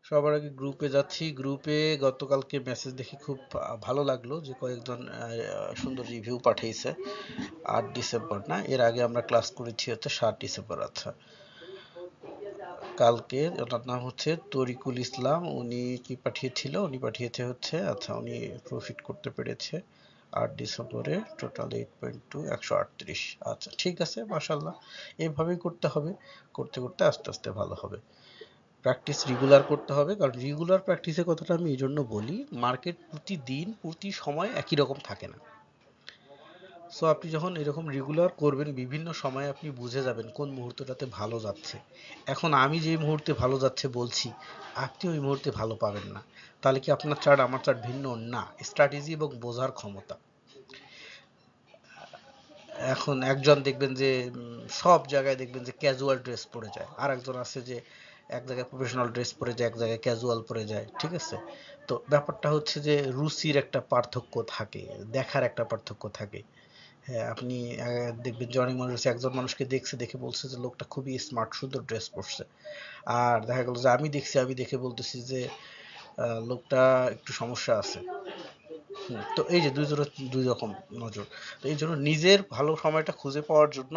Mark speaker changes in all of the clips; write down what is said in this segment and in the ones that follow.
Speaker 1: সবার আগে গ্রুপে যাচ্ছি। গ্রুপে গতকালকে মেসেজ দেখে খুব ভালো লাগলো যে কয়েকজন সুন্দর রিভিউ পাঠিয়েছে। 8 ডিসেম্বর না, এর আগে আমরা ক্লাস করেছি হচ্ছে 7 ডিসেম্বর। আচ্ছা, কালকে ওনার নাম হচ্ছে তরিকুল ইসলাম। উনি কি পাঠিয়েছিল? উনি পাঠিয়েছে হচ্ছে, আচ্ছা উনি প্রফিট করতে পেরেছে 8 ডিসেম্বরে টোটাল 8.2 138। আচ্ছা ঠিক আছে, মাশাল্লাহ। এভাবেই করতে হবে, করতে করতে আস্তে আস্তে ভালো হবে। প্র্যাকটিস রেগুলার করতে হবে, কারণ রেগুলার প্র্যাকটিসের কথাটা আমি এই জন্য বলি, মার্কেট প্রতিদিন প্রতি সময় একই রকম থাকে না। সো আপনি যখন এরকম রেগুলার করবেন, বিভিন্ন সময়ে আপনি বুঝে যাবেন কোন মুহূর্তটাতে ভালো যাচ্ছে। এখন আমি যে মুহূর্তে ভালো যাচ্ছে বলছি, আপনি ওই মুহূর্তে ভালো পাবেন না। তাহলে কি আপনার চার্ট আমার চার্ট ভিন্ন? না, স্ট্র্যাটেজি এবং বোঝার ক্ষমতা। এখন একজন দেখবেন যে সব জায়গায় দেখবেন যে ক্যাজুয়াল ড্রেস পরে যায়, আর একজন আছে যে এক জায়গায় প্রফেশনাল ড্রেস পরে যায়, এক জায়গায় ক্যাজুয়াল পরে যায়। ঠিক আছে? তো ব্যাপারটা হচ্ছে যে রুচির একটা পার্থক্য থাকে, দেখার একটা পার্থক্য থাকে। হ্যাঁ, আপনি দেখবেন যে অনেক মানুষ আছে, একজন মানুষকে দেখছে, দেখে বলছে যে লোকটা খুবই স্মার্ট, সুন্দর ড্রেস পরছে। আর দেখা গেল যে আমি দেখছি, আমি দেখে বলতেছি যে লোকটা একটু সমস্যা আছে। তো এই যে দুই রকম নজর। তো এই জন্য নিজের ভালো সময়টা খুঁজে পাওয়ার জন্য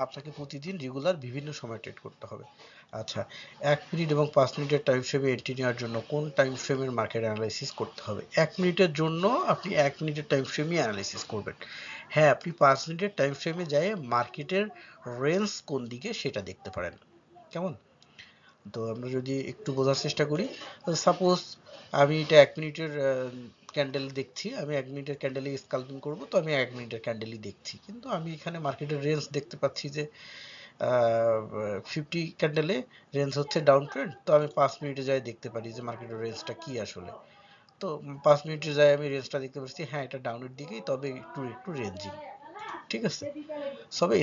Speaker 1: আপনাকে প্রতিদিন রেগুলার বিভিন্ন সময় ট্রেড করতে হবে। আচ্ছা, 1 মিনিট এবং 5 মিনিটের টাইম ফ্রেমে এন্ট্রি নেওয়ার জন্য কোন টাইম ফ্রেমের মার্কেট অ্যানালাইসিস করতে হবে? 1 মিনিটের জন্য আপনি 1 মিনিটের টাইম ফ্রেমই অ্যানালাইসিস করবেন। হ্যাঁ, আপনি 5 মিনিটের টাইম ফ্রেমে যায় মার্কেটের রেঞ্জ কোন দিকে সেটা দেখতে পারেন। কেমন? তো আমরা যদি একটু বোঝার চেষ্টা করি, সাপোজ আমি এটা 1 মিনিটের ক্যান্ডেল দেখছি, আমি 1 মিনিটের ক্যান্ডেলে স্কাল্পিং করব, তো আমি 1 মিনিটের ক্যান্ডেলই দেখছি, কিন্তু আমি এখানে মার্কেটের রেঞ্জ দেখতে পাচ্ছি যে 50 ক্যান্ডেলে রেঞ্জ হচ্ছে ডাউন ট্রেন্ড। তো আমি 5 মিনিটে যাই দেখতে পারি যে মার্কেটের রেঞ্জটা কি আসলে। তো 5 মিনিটে যাই আমি রেঞ্জটা দেখতে পাচ্ছি, হ্যাঁ এটা ডাউনের দিকেই, তবে একটু একটু রেঞ্জিং। ঠিক আছে? সবে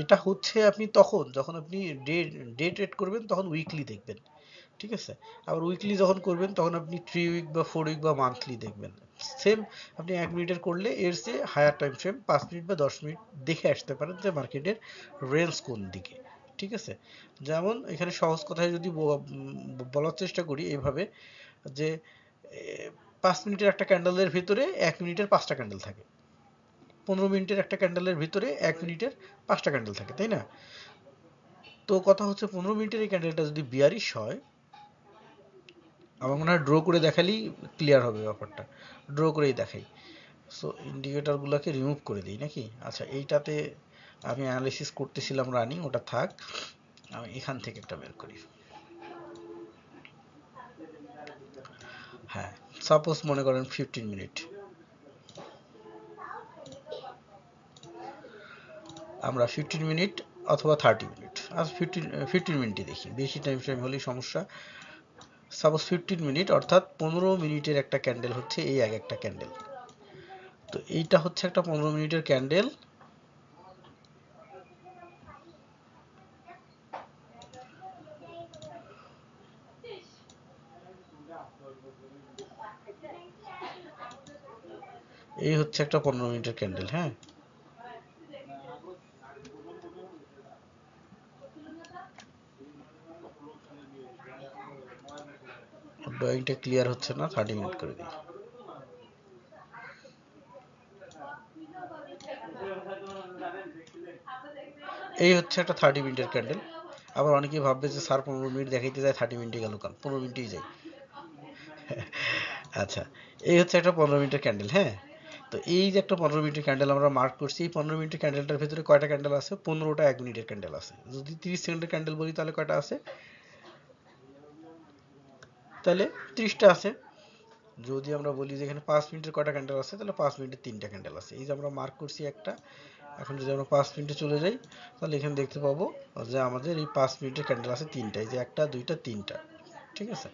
Speaker 1: এটা হচ্ছে আপনি তখন যখন আপনি ডে ডে ট্রেড করবেন তখন উইকলি দেখবেন। ঠিক আছে? আবার উইকলি যখন করবেন তখন আপনি 3 উইক বা 4 উইক বা মান্থলি দেখবেন। সেম, আপনি 1 মিনিটের করলে এর চেয়ে হায়ার টাইম ফ্রেম 5 মিনিট বা 10 মিনিট দেখে আসতে পারেন যে মার্কেটের রেঞ্জ কোন দিকে। ঠিক আছে? যেমন এখানে সহজ কথায় যদি বলার চেষ্টা করি এইভাবে, যে 5 মিনিটের একটা ক্যান্ডেলের ভিতরে 1 মিনিটের 5টা ক্যান্ডেল থাকে, 15 মিনিটের একটা ক্যান্ডেলের ভিতরে 1 মিনিটের 5টা ক্যান্ডেল থাকে, তাই না? তো কথা হচ্ছে 15 মিনিটের এই ক্যান্ডেলটা যদি বিয়ারিশ হয়, আমার মনে হয় ড্র করে দেখালেই ক্লিয়ার হবে ব্যাপারটা। ড্র করেই দেখাই। সো ইন্ডিকেটরগুলোকে রিমুভ করে দিই নাকি? আচ্ছা, এইটাতে আমি অ্যানালিসিস করতেছিলাম রানিং, ওটা থাক। আমি এখান থেকে একটা বের করি। হ্যাঁ, সাপোজ মনে করেন 15 মিনিট, আমরা 15 মিনিট অথবা 30 মিনিট, আজ 15 মিনিটই দেখি, বেশি টাইম ফ্রেম হলেই সমস্যা। সাপোজ 15 মিনিট, অর্থাৎ 15 মিনিটের একটা ক্যান্ডেল হচ্ছে এই এক একটা ক্যান্ডেল। তো এইটা হচ্ছে একটা 15 মিনিটের ক্যান্ডেল। এই হচ্ছে একটা 15 মিনিটের ক্যান্ডেল। হ্যাঁ, ড্রয়িংটা ক্লিয়ার হচ্ছে না, 30 মিনিট করে দিই। এই হচ্ছে একটা 30 মিনিটের ক্যান্ডেল। আবার অনেকেই ভাববে যে স্যার 15 মিনিট দেখাইতে যায়, 30 মিনিটে গেল কেন? 15 মিনিটেই যাই। আচ্ছা, এই হচ্ছে একটা 15 মিনিটের ক্যান্ডেল। হ্যাঁ, তো এই যে একটা 15 মিনিটের ক্যান্ডেল আমরা মার্ক করছি, এই 15 মিনিটের ক্যান্ডেলটার ভিতরে কয়টা ক্যান্ডেল আছে? 15টা 1 মিনিটের ক্যান্ডেল আছে। যদি 30 সেকেন্ডের ক্যান্ডেল বলি তাহলে কয়টা আছে? তাহলে 30টা আছে। যদি আমরা বলি যে এখানে 5 মিনিটের কয়টা ক্যান্ডেল আছে, তাহলে 5 মিনিটের 3টা ক্যান্ডেল আছে। এই যে আমরা মার্ক করছি একটা। এখন যদি আমরা 5 মিনিটে চলে যাই, তাহলে এখানে দেখতে পাবো যে আমাদের এই 5 মিনিটের ক্যান্ডেল আছে 3টা। এই যে একটা, দুইটা, 3টা। ঠিক আছে?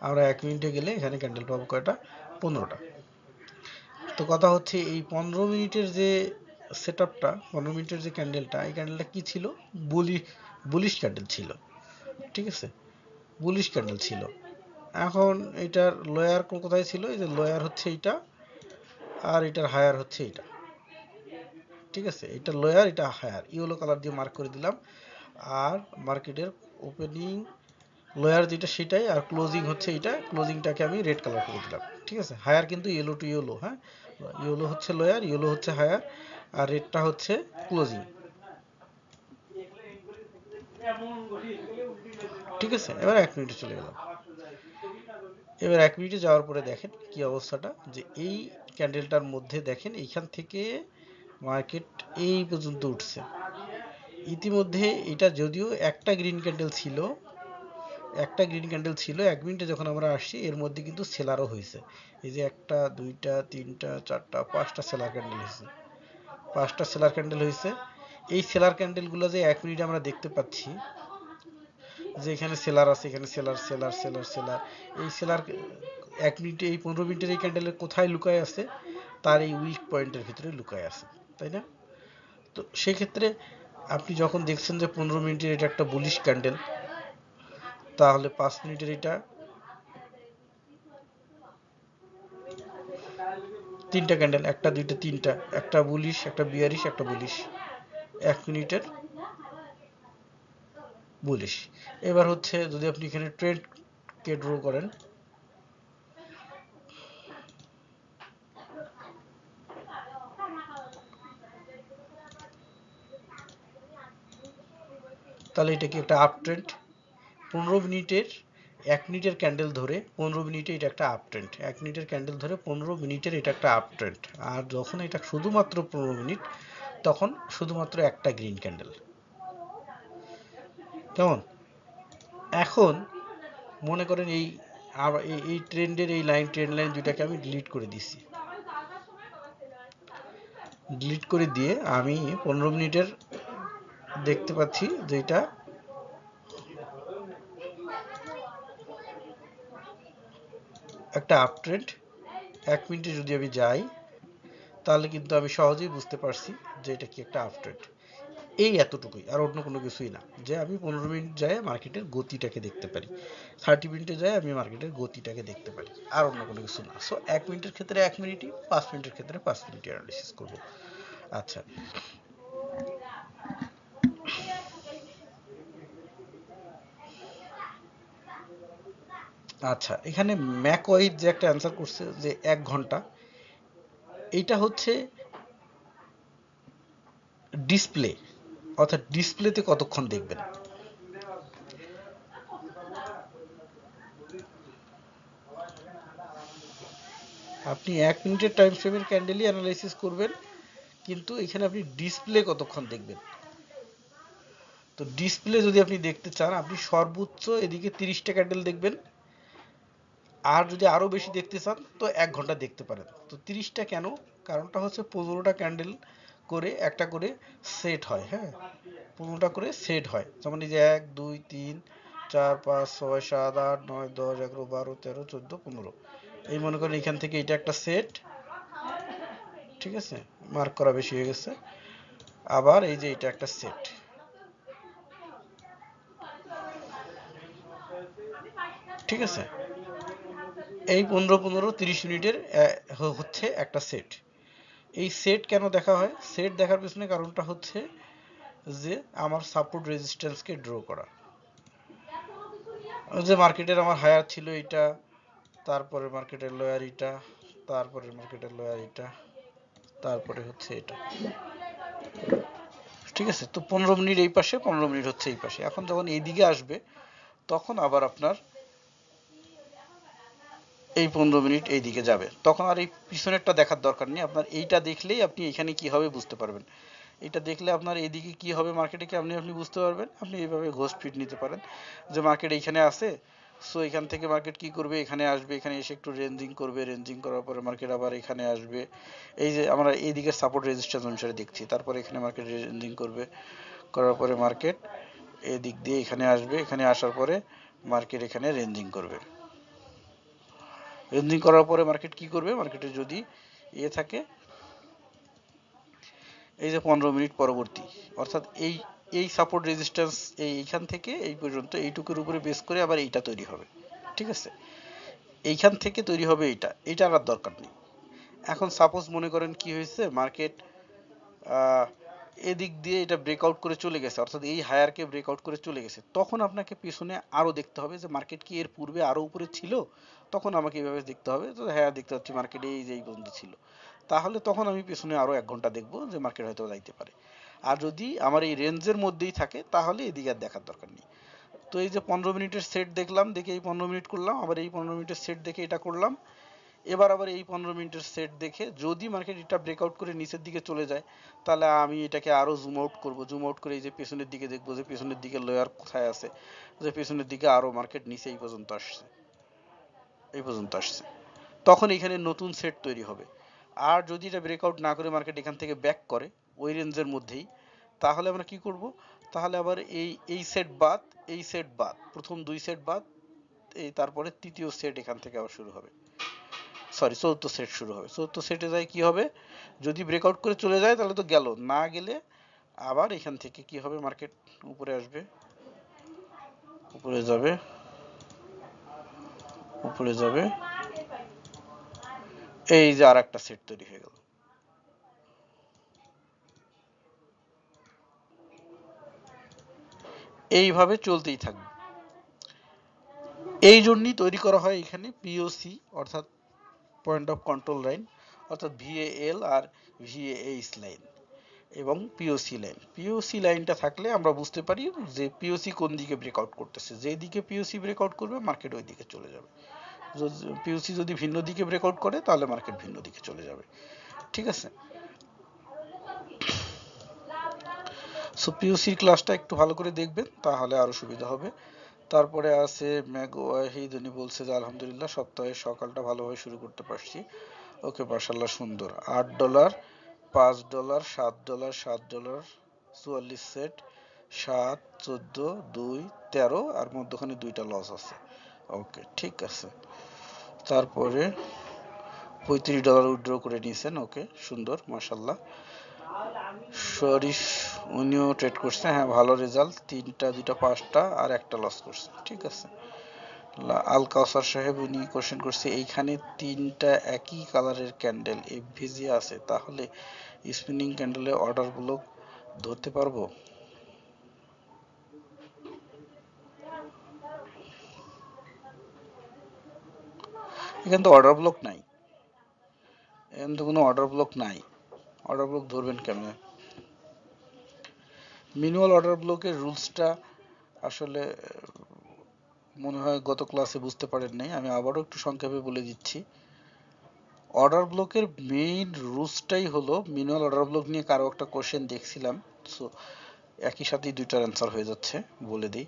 Speaker 1: আমরা 1 মিনিটে গেলে এখানে ক্যান্ডেল পাবো কয়টা? 15টা। তো কথা হচ্ছে এই 15 মিনিটের যে সেট আপটা, 15 মিনিটের যে ক্যান্ডেলটা, এই ক্যান্ডেলটা কি ছিল? বুলি বুলিশ ক্যান্ডেল ছিল। ঠিক আছে? বুলিশ ক্যান্ডেল ছিল। এখন এটার লোয়ার কোথায় ছিল? এই যে লোয়ার হচ্ছে এইটা, আর এটার হায়ার হচ্ছে এইটা। ঠিক আছে? এটা লোয়ার, এটা হায়ার, ইয়েলো কালার দিয়ে মার্ক করে দিলাম। আর মার্কেটের ওপেনিং লোয়ার যেটা সেটাই, আর ক্লোজিং হচ্ছে এটা, ক্লোজিংটাকে আমি রেড কালার করে দিলাম। ঠিক আছে, হায়ার কিন্তু ইয়েলো টু ইয়েলো, হ্যাঁ, ইয়েলো হচ্ছে লোয়ার, ইয়েলো হচ্ছে হায়ার, আর রেডটা হচ্ছে ক্লোজিং। ঠিক আছে, এবার 1 মিনিটে চলে গেলাম। এবার 1 মিনিটে যাওয়ার পরে দেখেন কি অবস্থাটা, যে এই ক্যান্ডেলটার মধ্যে দেখেন এইখান থেকে মার্কেট এই পর্যন্ত উঠছে। ইতিমধ্যে এটা যদিও একটা গ্রিন ক্যান্ডেল ছিল, 1 মিনিটে যখন আমরা আসছি এর মধ্যে কিন্তু সেলারও হয়েছে। এই যে 1টা 2টা 3টা 4টা 5টা সেলার ক্যান্ডেল হয়েছে, 5টা সেলার ক্যান্ডেল হয়েছে। এই সেলার ক্যান্ডেলগুলো যে 1 মিনিটে আমরা দেখতে পাচ্ছি, যে এখানে সেলার আছে, এখানে সেলার সেলার সেলার সেলার, এই সেলার 1 মিনিটে এই 15 মিনিটের এই ক্যান্ডেলের কোথায় লুকায় আছে, তার এই উইক পয়েন্টের ভিতরে লুকায় আছে, তাই না? তো সেক্ষেত্রে আপনি যখন দেখছেন যে 15 মিনিটের এটা একটা বুলিশ ক্যান্ডেল, তাহলে 5 মিনিটের এটা 3টা ক্যান্ডেল, 1টা 2টা 3টা, একটা বুলিশ একটা বিয়ারিশ একটা বুলিশ, 1 মিনিটের বুলিশ। এবার হচ্ছে যদি আপনি এখানে ট্রেন্ড কে ড্র করেন, তাহলে এটা কি একটা আপ ট্রেন্ড। 15 মিনিটের 1 মিনিটের ক্যান্ডেল ধরে 15 মিনিটে এটা একটা আপ ট্রেন্ড, 1 মিনিটের ক্যান্ডেল ধরে 15 মিনিটের এটা একটা আপ ট্রেন্ড। আর যখন এটা শুধুমাত্র 15 মিনিট, তখন শুধুমাত্র একটা গ্রিন ক্যান্ডেল। কেমন? এখন মনে করেন এই এই ট্রেন্ডের এই লাইন, ট্রেন্ড লাইন দুটাকে আমি ডিলিট করে দিছি। ডিলিট করে দিয়ে আমি 15 মিনিটের দেখতে পাচ্ছি যে এটা একটা আপ ট্রেন্ড। 1 মিনিটে যদি আমি যাই, তাহলে কিন্তু আমি সহজেই বুঝতে পারছি যে এটা কি একটা আপ ট্রেন্ড। এই এতটুকুই, আর অন্য কোনো কিছুই না, যে আমি 15 মিনিট যায় মার্কেটের গতিটাকে দেখতে পারি, 30 মিনিটে যায় আমি মার্কেটের গতিটাকে দেখতে পারি, আর অন্য কোনো কিছু না। সো 1 মিনিটের ক্ষেত্রে 1 মিনিটই, 5 মিনিটের ক্ষেত্রে 5 মিনিটই অ্যানালিসিস করব। আচ্ছা, আচ্ছা, এখানে ম্যাকওয়াইজ যে একটা অ্যান্সার করছে যে 1 ঘন্টা, এইটা হচ্ছে ডিসপ্লে, অর্থাৎ ডিসপ্লেতে কতক্ষণ দেখবেন। আপনি 1 মিনিটের টাইম ফ্রেমের ক্যান্ডেলই অ্যানালাইসিস করবেন, কিন্তু এখানে আপনি ডিসপ্লে কতক্ষণ দেখবেন। তো ডিসপ্লে যদি আপনি দেখতে চান, আপনি সর্বোচ্চ এদিকে 30টা ক্যান্ডেল দেখবেন, আর যদি আরো বেশি দেখতে চান তো 1 ঘন্টা দেখতে পারেন। তো 30টা কেন? কারণটা হচ্ছে 15টা ক্যান্ডেল করে একটা করে সেট হয়, হ্যাঁ, 15টা করে সেট হয়। যেমন এই যে 1 2 3 4 5 6 7 8 9 10 11 12 13 14 15, এই মনে করেন এখান থেকে এটা একটা সেট। ঠিক আছে, মার্ক করা বেশি হয়ে গেছে। আবার এই যে এটা একটা সেট। ঠিক আছে, এই 15 15 30 মিনিটের হচ্ছে একটা সেট। এই সেট কেন দেখা হয়? সেট দেখার পিছনে কারণটা হচ্ছে যে আমার সাপোর্ট রেজিস্ট্যান্সকে ড্র করা। যে মার্কেটের আমার হায়ার ছিল এটা, তারপরে মার্কেটের লোয়ার এটা, তারপরে মার্কেটের লোয়ার এটা, তারপরে হচ্ছে এটা। ঠিক আছে, তো 15 মিনিট এই পাশে, 15 মিনিট হচ্ছে এই পাশে। এখন যখন এইদিকে আসবে, তখন আবার আপনার এই 15 মিনিট এই দিকে যাবে, তখন আর এই পিছনেরটা দেখার দরকার নেই। আপনার এইটা দেখলেই আপনি এখানে কি হবে বুঝতে পারবেন। এটা দেখলে আপনার এইদিকে কি হবে মার্কেটে কি আপনি আপনি বুঝতে পারবেন। আপনি এইভাবে ঘোষ ফিট নিতে পারেন যে মার্কেট এইখানে আছে, সো এখান থেকে মার্কেট কি করবে, এখানে আসবে, এখানে এসে একটু রেঞ্জিং করবে, রেঞ্জিং করার পরে মার্কেট আবার এখানে আসবে। এই যে আমরা এইদিকে সাপোর্ট রেজিস্ট্যান্স অনুসারে দেখছি, তারপরে এখানে মার্কেট রেঞ্জিং করবে, করার পরে মার্কেট এদিক দিয়ে এখানে আসবে, এখানে আসার পরে মার্কেট এখানে রেঞ্জিং করবে। রেঞ্জিং করার পরে মার্কেট কি করবে, মার্কেটে যদি থাকে এই যে 15 মিনিট পরবর্তী, অর্থাৎ এই এই সাপোর্ট রেজিস্ট্যান্স এইখান থেকে এই পর্যন্ত এইটুকুর উপরে বেস করে আবার এইটা তৈরি হবে। ঠিক আছে, এইখান থেকে তৈরি হবে এইটা, এইটার আর দরকার নেই। এখন সাপোজ মনে করেন কি হয়েছে, মার্কেট এদিক দিয়ে এটা ব্রেকআউট করে চলে গেছে, অর্থাৎ এই হায়ারকে ব্রেকআউট করে চলে গেছে, তখন আপনাকে পিছনে আরো দেখতে হবে যে মার্কেট কি এর পূর্বে আরো উপরে ছিল। তখন আমাকে এইভাবে দেখতে হবে, তো হ্যাঁ দেখতে পাচ্ছি মার্কেট এই যে এই পর্যন্ত ছিল, তাহলে তখন আমি পিছনে আরো 1 ঘন্টা দেখবো যে মার্কেট হয়তো যাইতে পারে। আর যদি আমার এই রেঞ্জের মধ্যেই থাকে তাহলে এদিকে আর দেখার দরকার নেই। তো এই যে 15 মিনিটের সেট দেখলাম, দেখে এই 15 মিনিট করলাম, আবার এই 15 মিনিটের সেট দেখে এটা করলাম, এবার আবার এই 15 মিনিটের সেট দেখে যদি মার্কেট এটা ব্রেকআউট করে নিচের দিকে চলে যায়, তাহলে আমি এটাকে আরো জুম আউট করবো, জুম আউট করে এই যে পেছনের দিকে দেখবো যে পেছনের দিকে লোয়ার কোথায় আছে, যে পেছনের দিকে আরো মার্কেট নিচে এই পর্যন্ত আসছে, এই পর্যন্ত আসছে, তখন এখানে নতুন সেট তৈরি হবে। আর যদি এটা ব্রেকআউট না করে মার্কেট এখান থেকে ব্যাক করে ওই রেঞ্জের মধ্যেই, তাহলে আমরা কি করব, তাহলে আবার এই সেট বাদ, এই সেট বাদ, প্রথম 2 সেট বাদ, এই তারপরে তৃতীয় সেট এখান থেকে আবার শুরু হবে, সরি চতুর্থ সেট শুরু হবে। চতুর্থ সেটে যায় কি হবে, যদি ব্রেকআউট করে চলে যায় তাহলে তো গেল, না গেলে আবার এখান থেকে কি হবে, মার্কেট উপরে আসবে, উপরে যাবে, উপরে যাবে, এই যে আর একটা সেট তৈরি হয়ে গেল। এইভাবে চলতেই থাকবে। এই জন্যই তৈরি করা হয় এখানে পিওসি, অর্থাৎ পয়েন্ট অফ কন্ট্রোল লাইন, অর্থাৎ ভিএএল আর ভিএএইচ লাইন এবং পিওসি লাইন। পিওসি লাইনটা থাকলে আমরা বুঝতে পারি যে পিওসি কোন দিকে ব্রেকআউট করতেছে, যেই দিকে পিওসি ব্রেকআউট করবে মার্কেট ওই দিকে চলে যাবে, পিওসি যদি ভিন্ন দিকে ব্রেকআউট করে তাহলে মার্কেট ভিন্ন দিকে চলে যাবে। ঠিক আছে, সো পিওসির ক্লাসটা একটু ভালো করে দেখবেন তাহলে আরো সুবিধা হবে। তারপরে আছে ম্যাগ ওয়াহিদ, উনি বলছে যে আলহামদুলিল্লাহ সপ্তাহের সকালটা ভালোভাবে শুরু করতে পারছি। ওকে মাশাআল্লাহ, সুন্দর। $8, $5, $7, $7, 44 সেট, 7, 14, 2, 13, আর মধ্যখানে 2টা লস আছে। ওকে ঠিক আছে। তারপরে $35 উইথড্র করে নিয়েছেন, ওকে সুন্দর মাশাআল্লাহ। শরীফ, উনিও ট্রেড করছে, হ্যাঁ ভালো রেজাল্ট, 3টা 2টা 5টা আর একটা লস করছে, ঠিক আছে। আল কাউসার সাহেব, উনি কোশ্চেন করছে এইখানে 3টা একই কালারের ক্যান্ডেল এফভিজি আছে, তাহলে স্পিনিং ক্যান্ডেলে অর্ডার ব্লক ধরতে পারবো? এখানে তো অর্ডার ব্লক নাই, এখানে তো কোনো অর্ডার ব্লক নাই, অর্ডার ব্লক ধরবেন কেমনে? মিনিমাল অর্ডার ব্লকের রুলসটা আসলে মনে হয় গত ক্লাসে বুঝতে পারেন নাই, আমি আবারও একটু সংক্ষেপে বলে দিচ্ছি। অর্ডার ব্লকের মেইন রুলসটাই হলো, মিনিমাল অর্ডার ব্লক নিয়ে কারো একটা কোশ্চেন দেখছিলাম, সো একই সাথেই 2টার অ্যান্সার হয়ে যাচ্ছে, বলে দিই।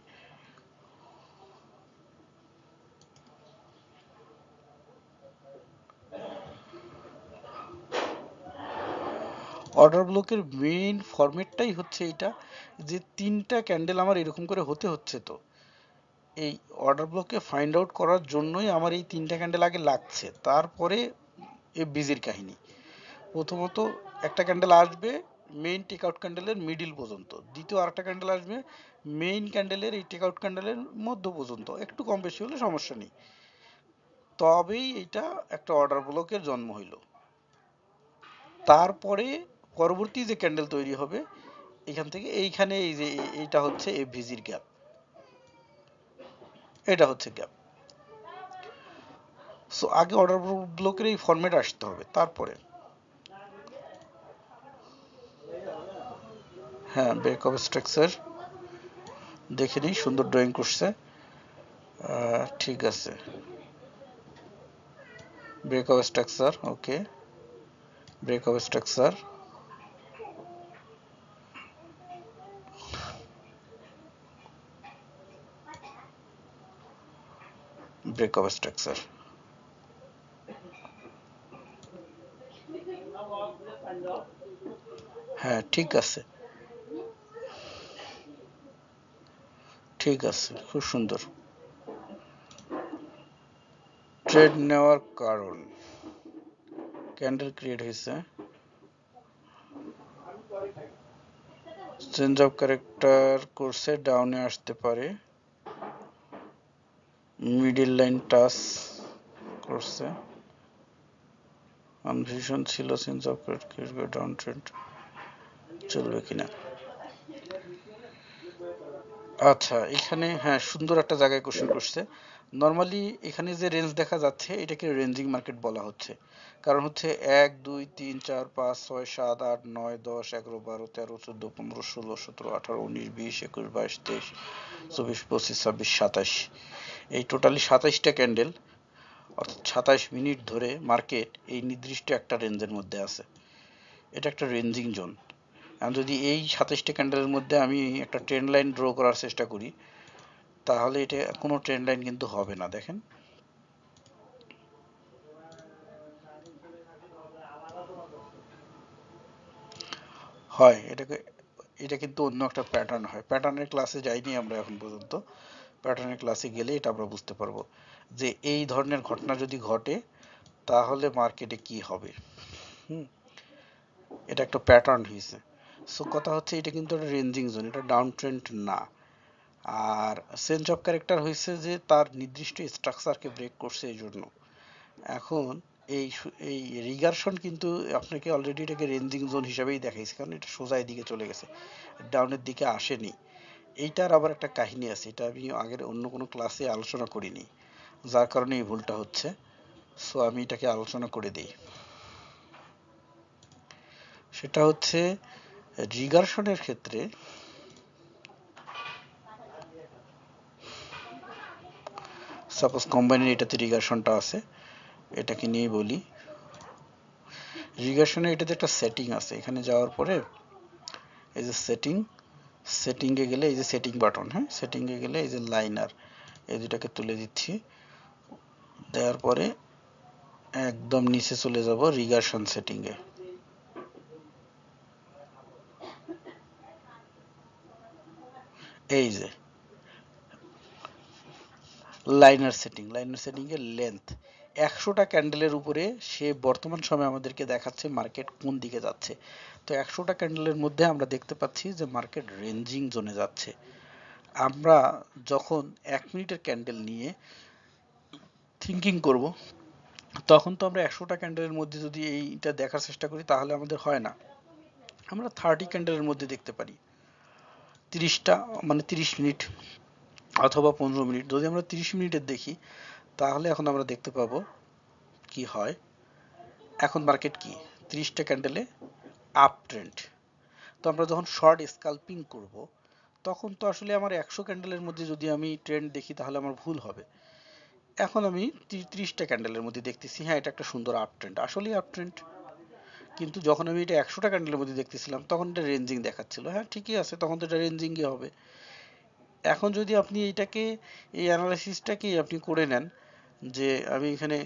Speaker 1: অর্ডার ব্লকের মেইন ফরম্যাটটাই হচ্ছে এটা, যে 3টা ক্যান্ডেল আমার এরকম করে হতে হচ্ছে, তো এই অর্ডার ব্লককে ফাইন্ড আউট করার জন্যই আমার এই 3টা ক্যান্ডেল আগে লাগছে, তারপরে বিজির কাহিনী। প্রথমত একটা ক্যান্ডেল আসবে মেইন টেকআউট ক্যান্ডেলের মিডিল পর্যন্ত, দ্বিতীয় আরেকটা ক্যান্ডেল আসবে মেইন ক্যান্ডেলের এই টেকআউট ক্যান্ডেলের মধ্য পর্যন্ত, একটু কম বেশি হলে সমস্যা নেই, তবেই এটা একটা অর্ডার ব্লকের জন্ম হইল। তারপরে পরবর্তী যে ক্যান্ডেল তৈরি হবে এখান থেকে এইখানে, এই যে এইটা হচ্ছে এফভিজির গ্যাপ, এটা হচ্ছে গ্যাপ। সো আগে অর্ডার ব্লকের এই ফরম্যাট আসতে হবে, তারপরে হ্যাঁ ব্রেক অফ স্ট্রাকচার দেখে নিই, সুন্দর ড্রয়িং করছে, ঠিক আছে। Break of structure, okay, break of structure, break of structure, হ্যাঁ ঠিক আছে, ঠিক আছে, খুব সুন্দর। ট্রেড নেওয়ার কারণ, ক্যান্ডেল ক্রিয়েট হয়েছে, চেঞ্জ অফ ক্যারেক্টার করছে, ডাউনে আসতে পারে, মিডিল লাইন টাচ করছে, কনফিউশন ছিল, change of character down trend, চলবে কিনা। আচ্ছা, এখানে হ্যাঁ সুন্দর একটা জায়গায় কোশ্চেন করছে। নর্মালি এখানে যে রেঞ্জ দেখা যাচ্ছে এটাকে রেঞ্জিং মার্কেট বলা হচ্ছে, কারণ হচ্ছে 1 2 3 4 5 6 7 8 9 10 11 12 13 14 15 16 17 18 19 20 21 22 23 24 25 26 27 এই টোটালি 27টা ক্যান্ডেল, অর্থাৎ 27 মিনিট ধরে মার্কেট এই নির্দিষ্ট একটা রেঞ্জের মধ্যে আছে। এটা একটা রেঞ্জিং জোন। এখন যদি এই 27টা ক্যান্ডেলের মধ্যে আমি একটা ট্রেন্ড লাইন ড্র করার চেষ্টা করি, তাহলে এটা কোনো ট্রেন্ড লাইন কিন্তু হবে না। দেখেন, হয় এটাকে, এটা কিন্তু অন্য একটা প্যাটার্ন হয়। প্যাটার্নের ক্লাসে যাইনি আমরা এখন পর্যন্ত। প্যাটার্নের ক্লাসে গেলে এটা আমরা বুঝতে পারবো যে এই ধরনের ঘটনা যদি ঘটে তাহলে মার্কেটে কি হবে। হুম, এটা একটা প্যাটার্ন হয়েছে। সো কথা হচ্ছে এটা কিন্তু একটা রেঞ্জিং জোন, এটা ডাউন ট্রেন্ড না। আর চেঞ্জ অফ ক্যারেক্টার হয়েছে যে তার নির্দিষ্ট স্ট্রাকচারকে ব্রেক করছে এই জন্য। এখন এই রিগারশন কিন্তু আপনাকে অলরেডি এটাকে রেঞ্জিং জোন হিসাবেই দেখাইছে, কারণ এটা সোজা দিকে চলে গেছে, ডাউনের দিকে আসেনি। এইটার আবার একটা কাহিনী আছে, এটা আমি আগের অন্য কোনো ক্লাসে আলোচনা করিনি, যার কারণে এই ভুলটা হচ্ছে। সো আমি এটাকে আলোচনা করে দিই। সেটা হচ্ছে রিগারশনের ক্ষেত্রে সাপোজ কম্বাইনের এটাতে রিগারশনটা আছে, এটাকে নিয়ে বলি। রিগারশনে এটাতে একটা সেটিং আছে, এখানে যাওয়ার পরে এই যে সেটিংয়ে গেলে এই যে সেটিং বাটন, হ্যাঁ সেটিংয়ে গেলে এই যে লাইনার, এই দুটাকে তুলে দিচ্ছি। দেওয়ার পরে একদম নিচে চলে যাব রিগারশন সেটিংয়ে। এই যে লাইনার সেটিংয়ের লেন্থ 100টা ক্যান্ডেলের উপরে সে বর্তমান সময়ে আমাদেরকে দেখাচ্ছে মার্কেট কোন দিকে যাচ্ছে। তো 100টা ক্যান্ডেলের মধ্যে আমরা দেখতে পাচ্ছি যে মার্কেট রেঞ্জিং জোনে যাচ্ছে। আমরা যখন 1 মিনিটের ক্যান্ডেল নিয়ে থিঙ্কিং করব, তখন তো আমরা 100টা ক্যান্ডেলের মধ্যে যদি এইটা দেখার চেষ্টা করি তাহলে আমাদের হয় না। আমরা 30 ক্যান্ডেলের মধ্যে দেখতে পারি, 30টা মানে 30 মিনিট অথবা 15 মিনিট। যদি আমরা 30 মিনিটের দেখি তাহলে এখন আমরা দেখতে পাবো কি হয়। এখন মার্কেট কি 30টা ক্যান্ডেলে আপ ট্রেন্ড। তো আমরা যখন শর্ট স্কাল্পিং করব তখন তো আসলে আমার 100 ক্যান্ডেলের মধ্যে যদি আমি ট্রেন্ড দেখি তাহলে আমার ভুল হবে। এখন আমি 30টা ক্যান্ডেলের মধ্যে দেখতেছি, হ্যাঁ এটা একটা সুন্দর আপ ট্রেন্ড, আসলেই আপ ট্রেন্ড। কিন্তু যখন আমি এটা 100টা ক্যান্ডেলের মধ্যে দেখতেছিলাম তখন এটা রেঞ্জিং দেখাচ্ছিল, হ্যাঁ ঠিকই আছে, তখন তো এটা রেঞ্জিংই হবে। এখন যদি আপনি এইটাকে, এই অ্যানালাইসিসটাকে আপনি করে নেন যে আমি এখানে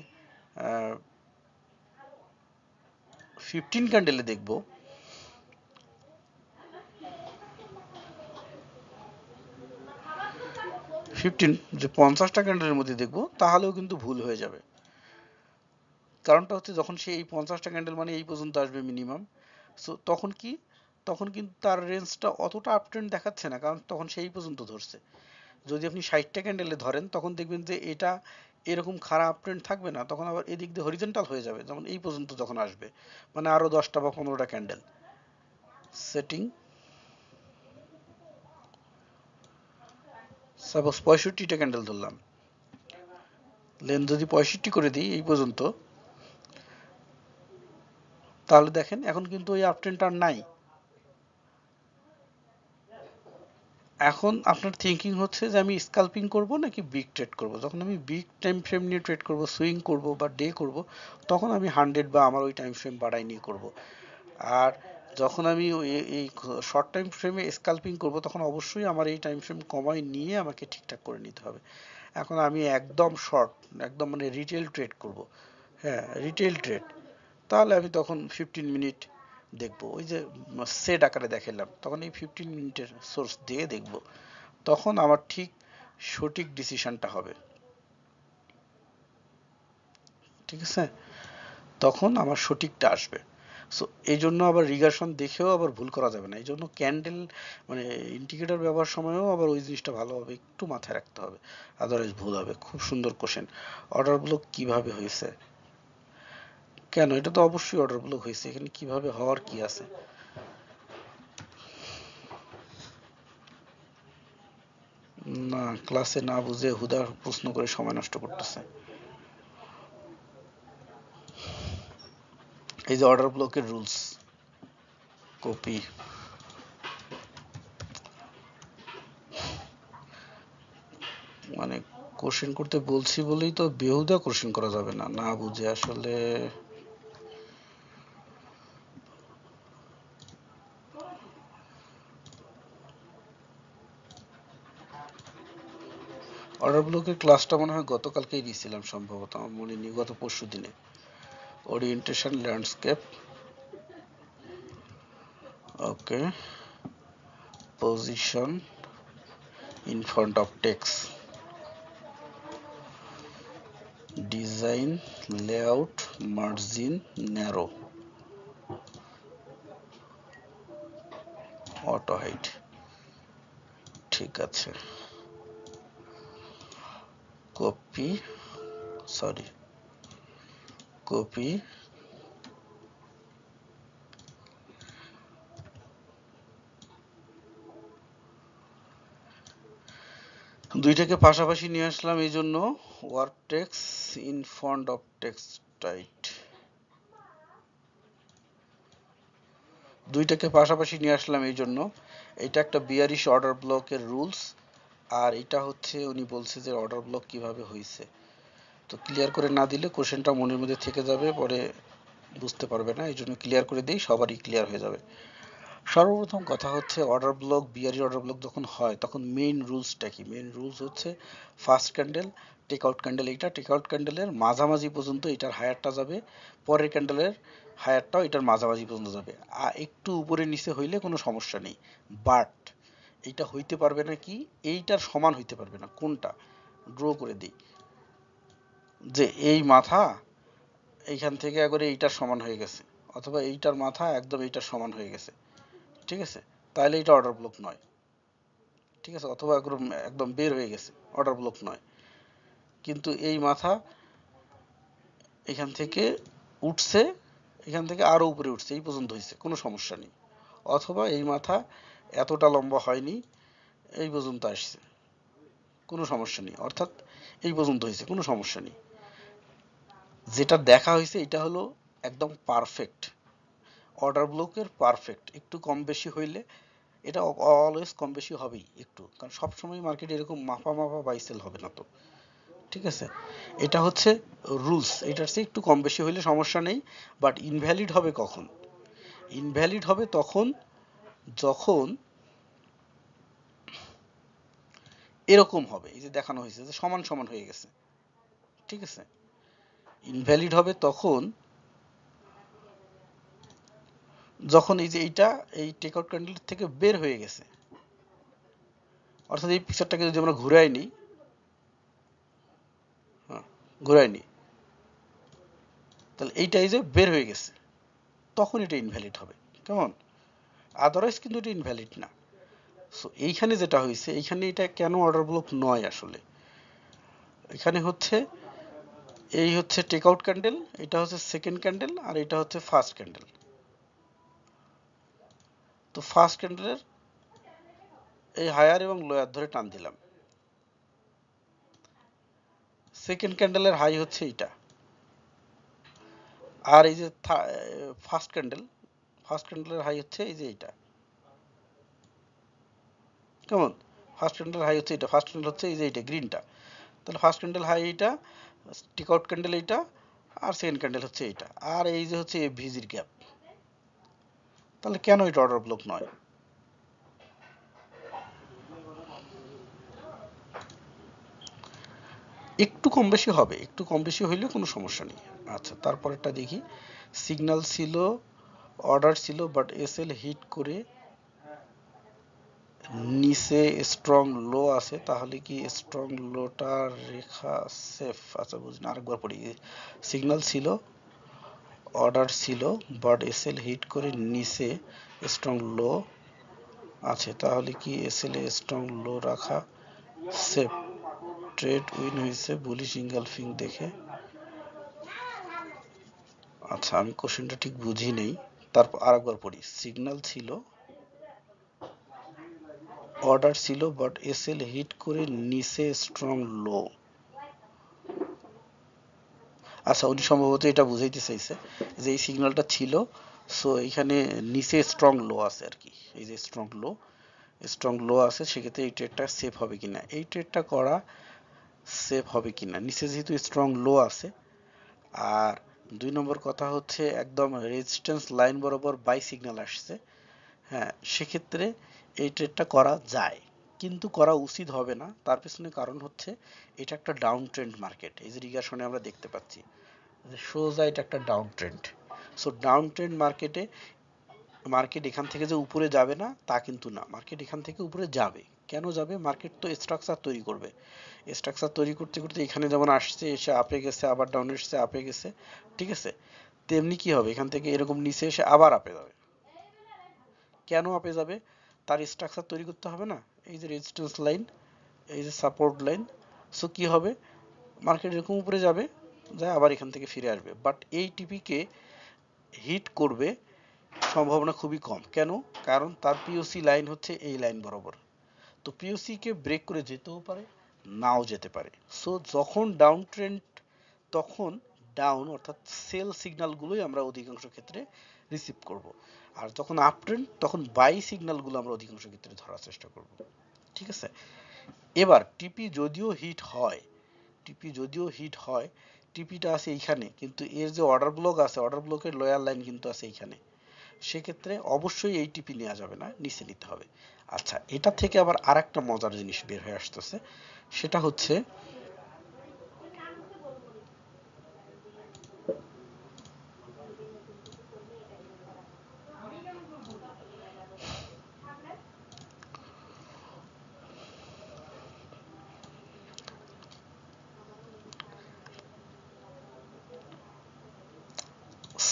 Speaker 1: 15 ক্যান্ডেলে দেখব, 15 যে 50টা ক্যান্ডেলের মধ্যে দেখব, তাহলেও কিন্তু ভুল হয়ে যাবে। কারণটা হচ্ছে যখন সে এই 50টা ক্যান্ডেল মানে এই পর্যন্ত আসবে মিনিমাম, সো তখন কি, তখন কিন্তু তার রেঞ্জটা অতটা আপ ট্রেন্ড দেখাচ্ছে না, কারণ তখন সেই পর্যন্ত ধরছে। যদি আপনি 60টা ক্যান্ডেলে ধরেন তখন দেখবেন যে এটা এরকম খারাপ আপ ট্রেন্ড থাকবে না, তখন আবার এদিক দিয়ে হরিজন্টাল হয়ে যাবে, যেমন এই পর্যন্ত যখন আসবে, মানে আরো 10টা বা 15টা ক্যান্ডেল। সেটিং সাপোজ 65টা ক্যান্ডেল ধরলাম, লেন্থ যদি 65 করে দিই এই পর্যন্ত, তাহলে দেখেন এখন কিন্তু ওই আপ ট্রেন্ড আর নাই। এখন আপনার থিঙ্কিং হচ্ছে যে আমি স্কাল্পিং করব নাকি বিগ ট্রেড করব। যখন আমি বিগ টাইম ফ্রেম নিয়ে ট্রেড করব, সুইং করব বা ডে করব, তখন আমি 100 বা আমার ওই টাইম ফ্রেম বাড়াই নিয়ে করব। আর যখন আমি এই শর্ট টাইম ফ্রেমে স্কাল্পিং করব তখন অবশ্যই আমার এই টাইম ফ্রেম কমাই নিয়ে আমাকে ঠিকঠাক করে নিতে হবে। এখন আমি একদম শর্ট, একদম মানে রিটেল ট্রেড করব, হ্যাঁ রিটেল ট্রেড, তাহলে আমি তখন 15 মিনিট দেখবো, ওই যে সেট আকারে দেখালাম, তখন এই 15 মিনিটের সোর্স দিয়ে দেখবো, তখন আমার ঠিক সঠিক ডিসিশনটা হবে। ঠিক আছে, তখন আমার সঠিকটা আসবে। সো এই জন্য আবার রিগার্শন দেখেও আবার ভুল করা যাবে না, এই জন্য ক্যান্ডেল মানে ইন্ডিকেটর ব্যবহার সময়ও আবার ওই জিনিসটা ভালোভাবে একটু মাথায় রাখতে হবে, আদারওয়াইজ ভুল হবে। খুব সুন্দর কোশ্চেন, অর্ডার ব্লক কিভাবে হয়েছে? কেন, এটা তো অবশ্যই অর্ডার ব্লক হয়েছে, এখানে কিভাবে হওয়ার কি আছে? না, ক্লাসে না বুঝে হুদা প্রশ্ন করে সময় নষ্ট করতেছে। এই যে অর্ডার ব্লকের রুলস, কপি, মানে কোশ্চেন করতে বলছি বলেই তো বেহুদা কোশ্চেন করা যাবে না, না বুঝে আসলে। অর্ডার ব্লকের ক্লাসটা মনে হয় গতকালকেই দিয়েছিলাম সম্ভবত, আমার মনে নেই, গত পরশু দিনে। Orientation landscape, okay, position in front of text, design, layout, margin, narrow, auto hide। ঠিক আছে, কপি, সরি, কপি, দুইটাকে পাশাপাশি নিয়ে আসলাম এই জন্য work text in front of text tight, দুইটাকে পাশাপাশি নিয়ে আসলাম এই জন্য। এটা একটা বিয়ারিশ অর্ডার ব্লকের রুলস, আর এটা হচ্ছে উনি বলছে যে অর্ডার ব্লক কিভাবে হয়েছে। তো ক্লিয়ার করে না দিলে কোশ্চেনটা মনের মধ্যে থেকে যাবে, পরে বুঝতে পারবে না, এই জন্য ক্লিয়ার করে দিই, সবারই ক্লিয়ার হয়ে যাবে। সর্বপ্রথম কথা হচ্ছে order block, BRE order block যখন হয় তখন মেইন রুলসটা কি? মেইন রুলস হচ্ছে first candle, take out candle, এইটা টেক আউট ক্যান্ডেলের মাঝামাঝি পর্যন্ত এটার হায়ারটা যাবে, পরের ক্যান্ডেলের হায়ারটাও এটার মাঝামাঝি পর্যন্ত যাবে। আর একটু উপরে নিচে হইলে কোনো সমস্যা নেই, বাট এইটা হইতে পারবে না কি, এইটার সমান হইতে পারবে না। কোনটা? ড্র করে দিই, যে এই মাথা এইখান থেকে একবারে এইটার সমান হয়ে গেছে, অথবা এইটার মাথা একদম এইটার সমান হয়ে গেছে, ঠিক আছে, তাহলে এটা অর্ডার ব্লক নয়, ঠিক আছে, অথবা একদম একদম বের হয়ে গেছে, অর্ডার ব্লক নয়। কিন্তু এই মাথা এখান থেকে উঠছে, এখান থেকে আরো উপরে উঠছে, এই পর্যন্ত হয়েছে, কোনো সমস্যা নেই। অথবা এই মাথা এতটা লম্বা হয়নি, এই পর্যন্ত আসছে, কোনো সমস্যা নেই, অর্থাৎ এই পর্যন্ত হয়েছে, কোনো সমস্যা নেই। যেটা দেখা হয়েছে এটা হলো একদম পারফেক্ট, অর্ডার ব্লকের পারফেক্ট। একটু কম বেশি হইলে, এটা অলওয়েজ কম বেশি হবেই একটু, কারণ সবসময় মার্কেটে এরকম মাপা মাপা বাইসেল হবে না তো, ঠিক আছে। এটা হচ্ছে রুলস, এটার চেয়ে একটু কম বেশি হইলে সমস্যা নেই। বাট ইনভ্যালিড হবে কখন? ইনভ্যালিড হবে তখন যখন এরকম হবে, এই যে দেখানো হয়েছে যে সমান সমান হয়ে গেছে, ঠিক আছে। ইনভ্যালিড হবে তখন যখন এই যে এইটা এই টেক আউট ক্যান্ডেল থেকে বের হয়ে গেছে, অর্থাৎ এই পিকচারটাকে যদি আমরা ঘুরাই নিই, হ্যাঁ ঘুরাই নিই, তাহলে এইটা এই যে বের হয়ে গেছে, তখন এটা ইনভ্যালিড হবে, কেমন? আদারওয়াইজ কিন্তু এটা ইনভ্যালিড না। সো এইখানে যেটা হয়েছে, এইখানে এটা কেন অর্ডার ব্লক নয় আসলে, এখানে হচ্ছে এই হচ্ছে টেক আউট ক্যান্ডেল, এটা হচ্ছে সেকেন্ড ক্যান্ডেল, আর এটা হচ্ছে ফার্স্ট ক্যান্ডেল। তো ফার্স্ট ক্যান্ডেলের এই হায়ার এবং লোয়ার ধরে টান দিলাম, সেকেন্ড ক্যান্ডেলের হাই হচ্ছে এইটা, আর এই যে ফার্স্ট ক্যান্ডেল, ফার্স্ট ক্যান্ডেলের হাই হচ্ছে এই যে এইটা, কেমন? ফার্স্ট ক্যান্ডেল হাই হচ্ছে এটা, ফার্স্ট ক্যান্ডেল হচ্ছে এই যে এইটা গ্রিনটা, তাহলে ফার্স্ট ক্যান্ডেল হাই এইটা, টেক আউট ক্যান্ডেল এইটা, আর সেকেন্ড ক্যান্ডেল হচ্ছে এইটা, আর এই যে হচ্ছে ভিজির গ্যাপ, তাহলে কেন এটা অর্ডার ব্লক নয়? একটু কম বেশি হবে, একটু কম বেশি হইলে কোনো সমস্যা নেই। আচ্ছা, তারপরেরটা দেখি। সিগন্যাল ছিল, অর্ডার ছিল, বাট এসএল হিট করে নিচে স্ট্রং লো আছে, তাহলে কি স্ট্রং লোটা রেখা সেফ? আচ্ছা বুঝলেন, আরেকবার পড়ি। সিগন্যাল ছিল, অর্ডার ছিল, বাট এসএল হিট করে নিচে স্ট্রং লো আছে, তাহলে কি এসএল এ স্ট্রং লো রাখা সেফ? ট্রেড উইন হয়েছে বুলিশ ইঙ্গালফিং দেখে। আচ্ছা, আমি কোশ্চেনটা ঠিক বুঝি নেই, তারপর আরেকবার পড়ি। সিগন্যাল ছিল, অর্ডার ছিল বাট এসএল হিট করে নিচে স্ট্রং লো। আচ্ছা, উনি সম্ভবত এটা বুঝাইতে চাইছে যে এই সিগন্যালটা ছিল, সো এখানে নিচে স্ট্রং লো আছে আর কি। এই যে স্ট্রং লো আছে, সেক্ষেত্রে এই ট্রেডটা সেফ হবে কিনা, এই ট্রেডটা করা সেফ হবে কিনা। নিচে যেহেতু স্ট্রং লো আছে, আর 2 নম্বর কথা হচ্ছে একদম রেজিস্ট্যান্স লাইন বরাবর বাই সিগন্যাল আসছে, হ্যাঁ, সেক্ষেত্রে এই ট্রেডটা করা যায়, কিন্তু করা উচিত হবে না। তার পেছনে কারণ হচ্ছে এটা একটা ডাউন ট্রেন্ড মার্কেট। এই যে রিগার্শনে আমরা দেখতে পাচ্ছি যে সোজা এটা একটা down trend. So down trend market এখান থেকে যে উপরে যাবে না তা কিন্তু না, মার্কেট এখান থেকে উপরে যাবে। কেন যাবে? মার্কেট তো স্ট্রাকচার তৈরি করবে, স্ট্রাকচার তৈরি করতে করতে এখানে যেমন আসছে, এসে আপে গেছে, আবার ডাউনে এসছে, আপে গেছে, ঠিক আছে, তেমনি কি হবে, এখান থেকে এরকম নিচে এসে আবার আপে যাবে। কেন আপে যাবে? তার স্ট্রাকচার তৈরি করতে হবে না। এই যে রেজিস্ট্যান্স লাইন, এই যে সাপোর্ট লাইন, সো কি হবে, মার্কেট এরকম উপরে যাবে, যায় আবার এখান থেকে ফিরে আসবে। বাট এই টিপিকে হিট করবে সম্ভাবনা খুবই কম। কেন? কারণ তার পিওসি লাইন হচ্ছে এই লাইন বরাবর। তো পিওসি কে ব্রেক করে যেতেও পারে, নাও যেতে পারে। সো যখন ডাউন ট্রেন্ড, তখন ডাউন অর্থাৎ সেল সিগন্যালগুলোই আমরা অধিকাংশ ক্ষেত্রে রিসিভ করব। আর যখন আপ ট্রেন্ড, তখন বাই সিগন্যালগুলো আমরা অধিকাংশ ক্ষেত্রে ধরার চেষ্টা করব। ঠিক আছে। এবার টিপি যদিও হিট হয়, টিপিটা আছে এইখানে, কিন্তু এর যে অর্ডার ব্লক আছে, অর্ডার ব্লকের লোয়ার লাইন কিন্তু আছে এইখানে। সেক্ষেত্রে অবশ্যই এই টিপি নেওয়া যাবে না, নিচে নিতে হবে। আচ্ছা, এটা থেকে আবার আরেকটা মজার জিনিস বের হয়ে আসতেছে, সেটা হচ্ছে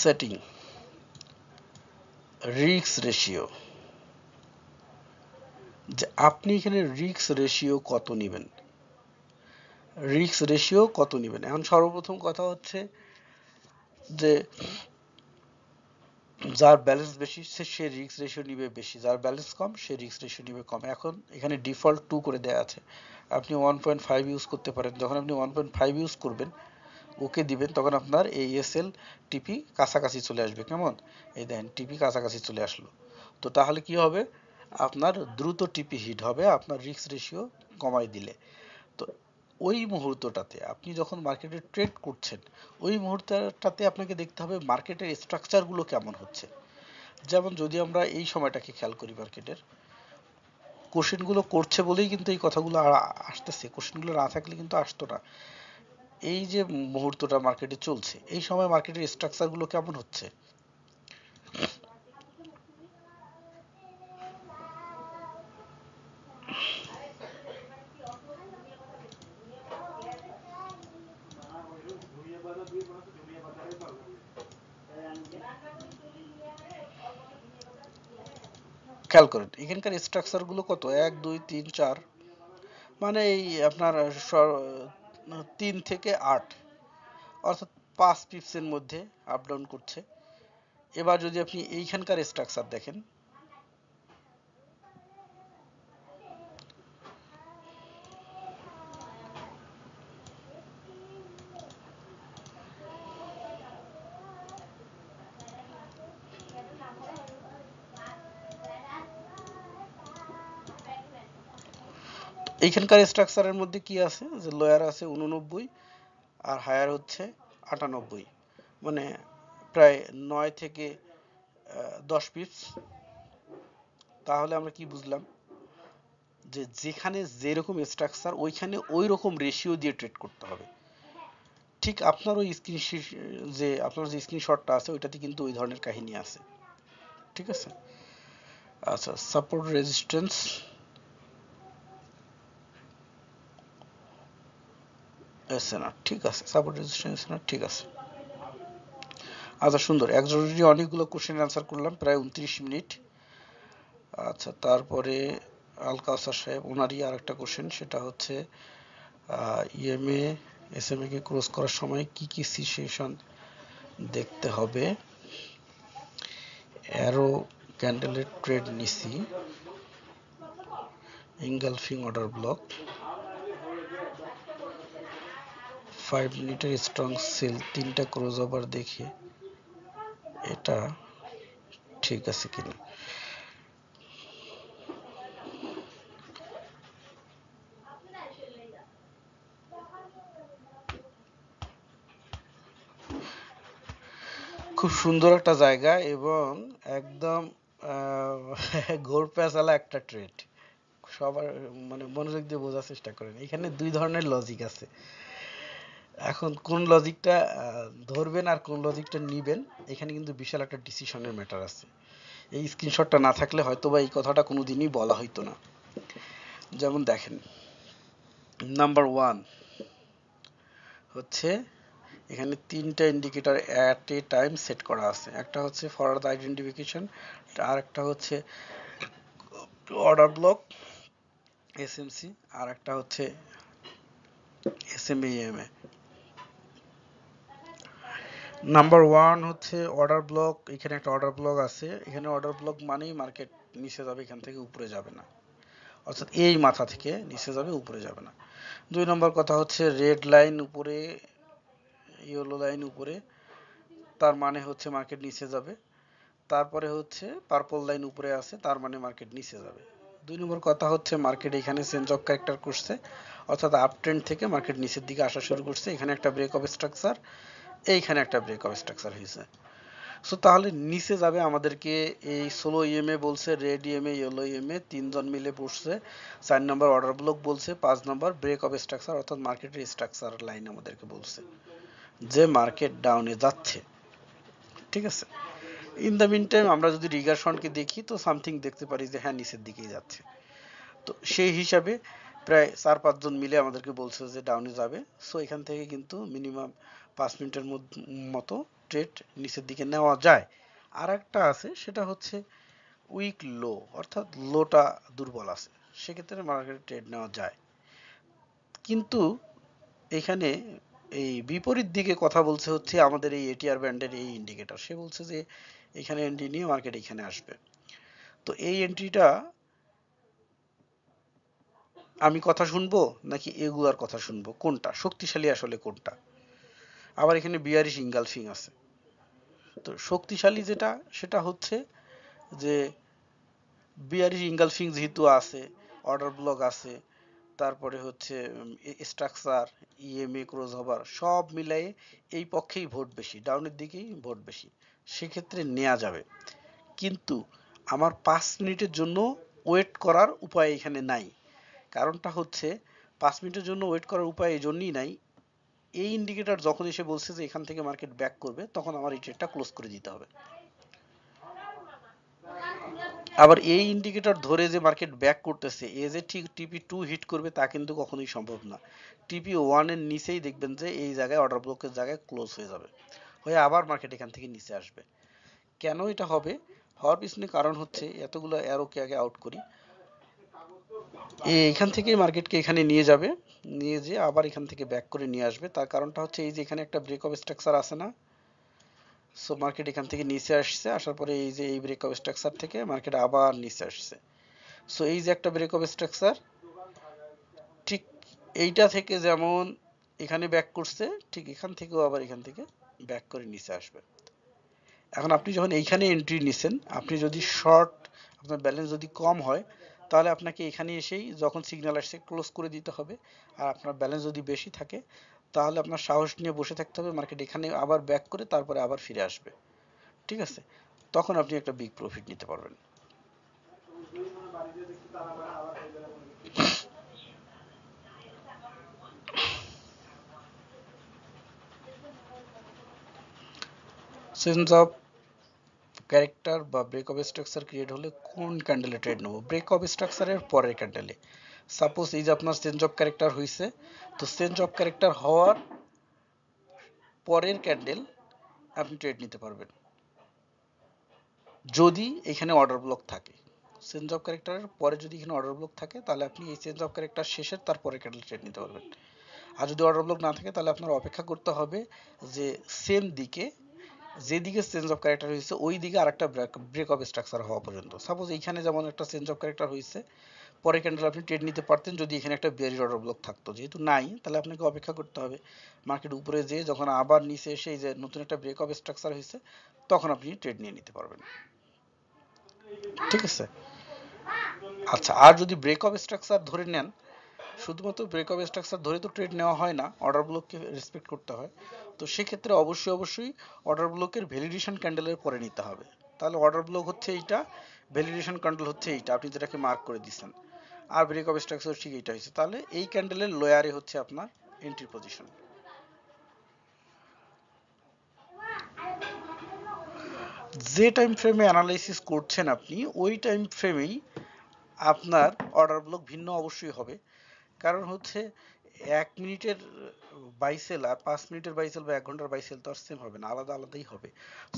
Speaker 1: সেটিং রিস্ক রেশিও, যে আপনি এখানে রিস্ক রেশিও কত নেবেন। এখন সর্বপ্রথম কথা হচ্ছে যে যার ব্যালেন্স বেশি সে রিস্ক রেশিও নিবে বেশি, যার ব্যালেন্স কম সে রিস্ক রেশিও নিবে কম। এখন এখানে ডিফল্ট 2 করে দেওয়া আছে, আপনি 1.5 ইউজ করতে পারেন। যখন আপনি 1.5 ইউজ করবেন, ওকে দিবেন, তখন আপনার এই এসএল টিপি কাছাকাছি চলে আসবে। কেমন? এই দেখেন টিপি কাছাকাছি চলে আসলো। তো তাহলে কি হবে, আপনার দ্রুত টিপি হিট হবে আপনার রিস্ক রেশিও কমাই দিলে। তো ওই মুহূর্তটাতে আপনি যখন মার্কেটে ট্রেড করছেন, ওই মুহূর্তটাতে আপনাকে দেখতে হবে মার্কেটের স্ট্রাকচারগুলো কেমন হচ্ছে। যেমন যদি আমরা এই সময়টাকে খেয়াল করি, মার্কেটের কোশ্চেনগুলো করছে বলেই কিন্তু এই কথাগুলো আসতেছে, কোশ্চেনগুলো না থাকলে কিন্তু আসতো না। এই যে মুহূর্তটা মার্কেটে চলছে, এই সময় মার্কেটের স্ট্রাকচারগুলো কেমন হচ্ছে। খেয়াল করেন এখানকার স্ট্রাকচারগুলো কত, 1 2 3 4, মানে এই আপনার 3 থেকে 8, অর্থাৎ 5 পিপসের মধ্যে আপ ডাউন করছে। এবার যদি আপনি এইখানকার স্ট্রাকচার দেখেন, এইখানকার স্ট্রাকচারের মধ্যে কি আছে, যে লোয়ার আছে 89 আর হায়ার হচ্ছে 98, মানে প্রায় 9 থেকে 10 পিপস। তাহলে আমরা কি বুঝলাম, যে যেখানে যেরকম স্ট্রাকচার ওইখানে ওই রকম রেশিও দিয়ে ট্রেড করতে হবে। ঠিক আপনার ওই যে স্ক্রিনশটটা আছে ওইটাতে কিন্তু ওই ধরনের কাহিনী আছে। ঠিক আছে। আচ্ছা, সাপোর্ট রেজিস্ট্যান্স এসএনআর, ঠিক আছে, সাপোর্ট রেজিস্ট্যান্স এসএনআর, ঠিক আছে। আচ্ছা, সুন্দর, একজনের অনেকগুলো কোশ্চেন অ্যান্সার করলাম, প্রায় 29 মিনিট। আচ্ছা, তারপরে আল কাউসার সাহেব, ওনারই আর একটা কোশ্চেন, সেটা হচ্ছে ইএমএ এসএমএ কে ক্রস করার সময় কি কি সিচুয়েশন দেখতে হবে। অ্যারো ক্যান্ডেলের ট্রেড নিছি, ইনগালফিং অর্ডার ব্লক, 5 মিনিটের স্ট্রং সেল, 3টা ক্রস ওভার দেখি এটা ঠিক আছে কিনা। খুব সুন্দর একটা জায়গা এবং একদম ঘোর পেঁচালা একটা ট্রেড। সবার মানে মনোযোগ দিয়ে বোঝার চেষ্টা করেন, এখানে দুই ধরনের লজিক আছে। এখন কোন লজিকটা ধরবেন আর কোন লজিকটা নিবেন, এখানে কিন্তু বিশাল একটা ডিসিশনের ম্যাটার আছে। এই স্ক্রিনশটটা না থাকলে হয়তো বা এই কথাটা কোনোদিনই বলা হইতো না। যেমন দেখেন, নাম্বার 1 হচ্ছে এখানে 3টা indicator at a time set করা আছে। একটা হচ্ছে ফর দ্য আইডেন্টিফিকেশন, আর একটা হচ্ছে অর্ডার ব্লক এসএমসি, আর একটা হচ্ছে এসএমএএমএ। নাম্বার 1 হচ্ছে অর্ডার ব্লক। এখানে একটা অর্ডার ব্লক আছে, এখানে অর্ডার ব্লক মানেই মার্কেট নিচে যাবে, এখান থেকে উপরে যাবে না, অর্থাৎ এই মাথা থেকে নিচে যাবে, উপরে যাবে না। 2 নম্বর কথা হচ্ছে রেড লাইন উপরে, ইয়েলো লাইন উপরে, তার মানে হচ্ছে মার্কেট নিচে যাবে। তারপরে হচ্ছে পার্পল লাইন উপরে আছে, তার মানে মার্কেট নিচে যাবে। 2 নম্বর কথা হচ্ছে মার্কেট এখানে চেঞ্জ অফ ক্যারেক্টার করছে, অর্থাৎ আপ ট্রেন্ড থেকে মার্কেট নিচের দিকে আসা শুরু করছে। এখানে একটা ব্রেক অফ স্ট্রাকচার, এইখানে একটা ব্রেক অফ স্ট্রাকচার হয়েছে। সো তাহলে নিচে যাবে আমাদেরকে এই সোলো ইএমএ বলছে, রেড ইএমএ, ইয়েলো ইএমএ, তিনজন মিলে বসছে। 4 নম্বর অর্ডার ব্লক বলছে, 5 নম্বর ব্রেক অফ স্ট্রাকচার অর্থাৎ মার্কেটের স্ট্রাকচার লাইন আমাদেরকে বলছে যে মার্কেট ডাউনে যাচ্ছে। ঠিক আছে, ইন দ্য মিন টাইম আমরা যদি রিগার্সনকে দেখি তো সামথিং দেখতে পারি যে হ্যাঁ নিচের দিকেই যাচ্ছে। তো সেই হিসাবে প্রায় 4-5 জন মিলে আমাদেরকে বলছে যে ডাউনে যাবে। সো এখান থেকে কিন্তু মিনিমাম 5 মিনিটের মতো ট্রেড নিচের দিকে নেওয়া যায়। আর একটা আছে, সেটা হচ্ছে উইক লো, অর্থাৎ লোটা দুর্বল আছে, সেক্ষেত্রে মার্কেটে ট্রেড নেওয়া যায়। কিন্তু এখানে এই বিপরীত দিকে কথা বলছে হচ্ছে আমাদের এই এটিআর ব্যান্ডের এই ইন্ডিকেটর, সে বলছে যে এখানে এন্ট্রি নিয়ে মার্কেট এখানে আসবে। তো এই এন্ট্রিটা আমি কথা শুনবো নাকি এগুলার কথা শুনবো, কোনটা শক্তিশালী আসলে কোনটা? আবার এখানে বিয়ারিশ ইনগালফিং আছে। তো শক্তিশালী যেটা সেটা হচ্ছে যে বিয়ারিশ ইনগালফিং যেহেতু আছে, অর্ডার ব্লক আছে, তারপরে হচ্ছে স্ট্রাকচার, ইএমএ, ক্রস ওভার সব মিলাই এই পক্ষেই ভোট বেশি, ডাউনের দিকেই ভোট বেশি, সেক্ষেত্রে নেওয়া যাবে। কিন্তু আমার 5 মিনিটের জন্য ওয়েট করার উপায় এখানে নাই। কারণটা হচ্ছে 5 মিনিটের জন্য ওয়েট করার উপায় এই জন্যই নাই, এই ইন্ডিকেটর যখন এসে বলছে যে এখান থেকে মার্কেট ব্যাক করবে, তখন আমার এই ট্রেডটা ক্লোজ করে দিতে হবে। আবার এই ইন্ডিকেটর ধরে যে মার্কেট ব্যাক করতেছে, এ যে ঠিক টিপি 2 হিট করবে তা কিন্তু কখনোই সম্ভব না। টিপি 1 এর নিচেই দেখবেন যে এই জায়গায় অর্ডার ব্লকের জায়গায় ক্লোজ হয়ে যাবে, হয়ে আবার মার্কেট এখান থেকে নিচে আসবে। কেন এটা হবে, হওয়ার পিছনে কারণ হচ্ছে এতগুলো অ্যারোকে আগে আউট করি, এইখান থেকেই মার্কেটকে এখানে নিয়ে যাবে, নিয়ে যেয়ে আবার এখান থেকে ব্যাক করে নিয়ে আসবে। তার কারণটা হচ্ছে এই যে এখানে একটা ব্রেক অফ স্ট্রাকচার আছে না, সো মার্কেট এখান থেকে নিচে আসছে, আসার পরে এই যে এই ব্রেক অফ স্ট্রাকচার থেকে মার্কেট আবার নিচে আসছে। সো এই যে একটা ব্রেক অফ স্ট্রাকচার, ঠিক এইটা থেকে যেমন এখানে ব্যাক করছে, ঠিক এখান থেকেও আবার এখান থেকে ব্যাক করে নিচে আসবে। এখন আপনি যখন এইখানে এন্ট্রি নিছেন, আপনি যদি শর্ট, আপনার ব্যালেন্স যদি কম হয়, তাহলে আপনাকে এখানে এসেই যখন সিগন্যাল আসছে ক্লোজ করে দিতে হবে। আর আপনার ব্যালেন্স যদি বেশি থাকে, তাহলে আপনার সাহস নিয়ে বসে থাকতে হবে, মার্কেট এখানে আবার ব্যাক করে তারপরে আবার ফিরে আসবে। ঠিক আছে, তখন আপনি একটা বিগ প্রফিট নিতে পারবেন। চেঞ্জ অফ ক্যারেক্টার বা ব্রেক অফ স্ট্রাকচার ক্রিয়েট হলে কোন ক্যান্ডেলে ট্রেড নেবো? ব্রেক অফ স্ট্রাকচারের পরের ক্যান্ডেলে। সাপোজ এই যে আপনার চেঞ্জ অফ ক্যারেক্টার হয়েছে, তো চেঞ্জ অফ ক্যারেক্টার হওয়ার পরের ক্যান্ডেল আপনি ট্রেড নিতে পারবেন, যদি এখানে অর্ডার ব্লক থাকে। চেঞ্জ অফ ক্যারেক্টারের পরে যদি এখানে অর্ডার ব্লক থাকে, তাহলে আপনি এই চেঞ্জ অফ ক্যারেক্টার শেষের তারপরে ক্যান্ডেল ট্রেড নিতে পারবেন। আর যদি অর্ডার ব্লক না থাকে, তাহলে আপনার অপেক্ষা করতে হবে যে সেম দিকে, যেদিকে চেঞ্জ অফ ক্যারেক্টার হয়েছে ওই দিকে আরেকটা ব্রেক অফ স্ট্রাকচার হওয়া পর্যন্ত। সাপোজ এইখানে যেমন একটা চেঞ্জ অফ ক্যারেক্টার হয়েছে, পরে ক্যান্ডেল আপনি ট্রেড নিতে পারতেন যদি এখানে একটা বেয়ারিশ অর্ডার ব্লক থাকতো। যেহেতু নাই, তাহলে আপনাকে অপেক্ষা করতে হবে মার্কেট উপরে যেয়ে যখন আবার নিচে এসে এই যে নতুন একটা ব্রেকআপ স্ট্রাকচার হয়েছে, তখন আপনি ট্রেড নিয়ে নিতে পারবেন। ঠিক আছে। আচ্ছা, আর যদি ব্রেকআপ স্ট্রাকচার ধরে নেন, শুধুমাত্র ব্রেকআপ স্ট্রাকচার ধরে তো ট্রেড নেওয়া হয় না, অর্ডার ব্লককে রেসপেক্ট করতে হয়। তো সেক্ষেত্রে অবশ্যই অর্ডার ব্লকের ভ্যালিডেশন ক্যান্ডেলের পরে নিতে হবে। তাহলে অর্ডার ব্লক হচ্ছে এইটা, ভ্যালিডেশন ক্যান্ডেল হচ্ছে এইটা, আপনি যেটাকে মার্ক করে দিচ্ছেন, আর ব্রেকআপ স্ট্রাকচার ঠিক এইটা হয়েছে। তাহলে এই ক্যান্ডেলের লোয়ারে হচ্ছে আপনার এন্ট্রি পজিশন। যে টাইম ফ্রেমে অ্যানালাইসিস করছেন আপনি, ওই টাইম ফ্রেমেই আপনার অর্ডার ব্লক ভিন্ন অবশ্যই হবে। কারণ হচ্ছে 1 মিনিটের বাইসেল আর 5 মিনিটের বাইসেল বা 1 ঘন্টার বাইসেল তো আর সেম হবে না, আলাদা আলাদাই হবে।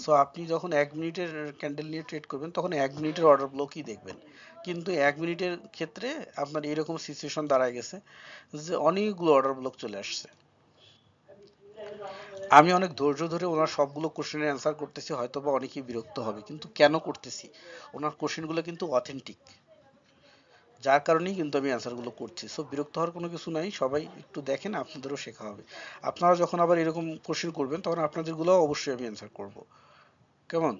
Speaker 1: সো আপনি যখন 1 মিনিটের ক্যান্ডেল নিয়ে ট্রেড করবেন, তখন 1 মিনিটের অর্ডার ব্লকই দেখবেন। কিন্তু 1 মিনিটের ক্ষেত্রে আপনার এরকম সিচুয়েশন দাঁড়ায় গেছে যে অনেকগুলো অর্ডার ব্লক চলে আসছে। আমি অনেক ধৈর্য ধরে ওনার সবগুলো কোশ্চেনের অ্যান্সার করতেছি, হয়তো বা অনেকেই বিরক্ত হবে, কিন্তু কেন করতেছি, ওনার কোশ্চেনগুলো কিন্তু অথেন্টিক, যার কারণেই কিন্তু আমি অ্যান্সারগুলো করছি। সো বিরক্ত হওয়ার কোনো কিছু নাই, সবাই একটু দেখেন, আপনাদেরও শেখা হবে। আপনারা যখন আবার এরকম কোশ্চেন করবেন, তখন আপনাদেরগুলো অবশ্যই আমি অ্যান্সার করব। কেমন?